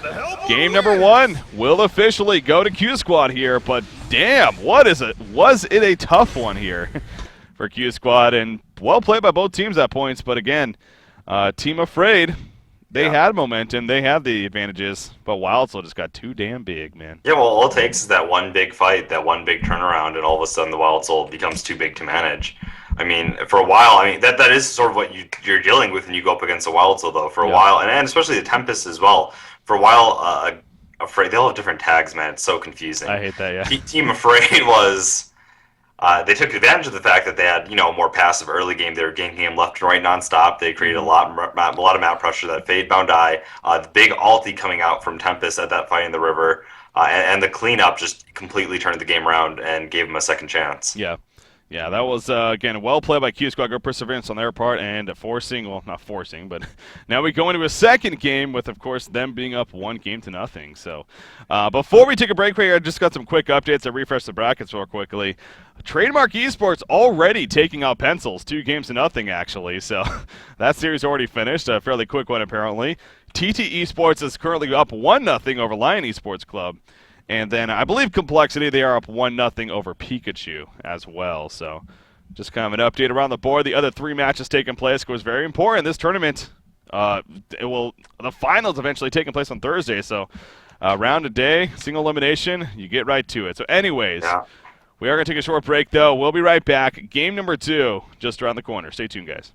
Game number 1 will officially go to Q Squad here. But damn, what is it? Was it a tough one here for Q Squad? And well played by both teams at points. But again, Team Afraid... They had momentum, they had the advantages, but Wild Soul just got too damn big, man. Yeah, well, all it takes is that one big fight, that one big turnaround, and all of a sudden the Wild Soul becomes too big to manage. I mean, for a while, that is sort of what you're dealing with when you go up against a Wild Soul, though. For a while, and especially the Tempest as well. For a while, Afraid, they all have different tags, man. It's so confusing. I hate that, yeah. Team Afraid was... They took advantage of the fact that they had, a more passive early game. They were ganking him left and right nonstop. They created a lot of map pressure. That Fade bound eye, the big ulti coming out from Tempest at that fight in the river, and the cleanup just completely turned the game around and gave him a second chance. Yeah. Yeah, that was, again, well played by QsQ. Good perseverance on their part and forcing, well, not forcing, but now we go into a second game with, of course, them being up 1-0. So before we take a break here, I just got some quick updates. I refreshed the brackets real quickly. Trademark Esports already taking out Pencils, 2-0, actually. So that series already finished. A fairly quick one, apparently. TT Esports is currently up 1-0 over Lion Esports Club. And then I believe Complexity, they are up 1-0 over Pikachu as well. So just kind of an update around the board. The other 3 matches taking place was very important. This tournament, the finals eventually taking place on Thursday. So round a day, single elimination, you get right to it. So anyways, we are going to take a short break, though. We'll be right back. Game number 2 just around the corner. Stay tuned, guys.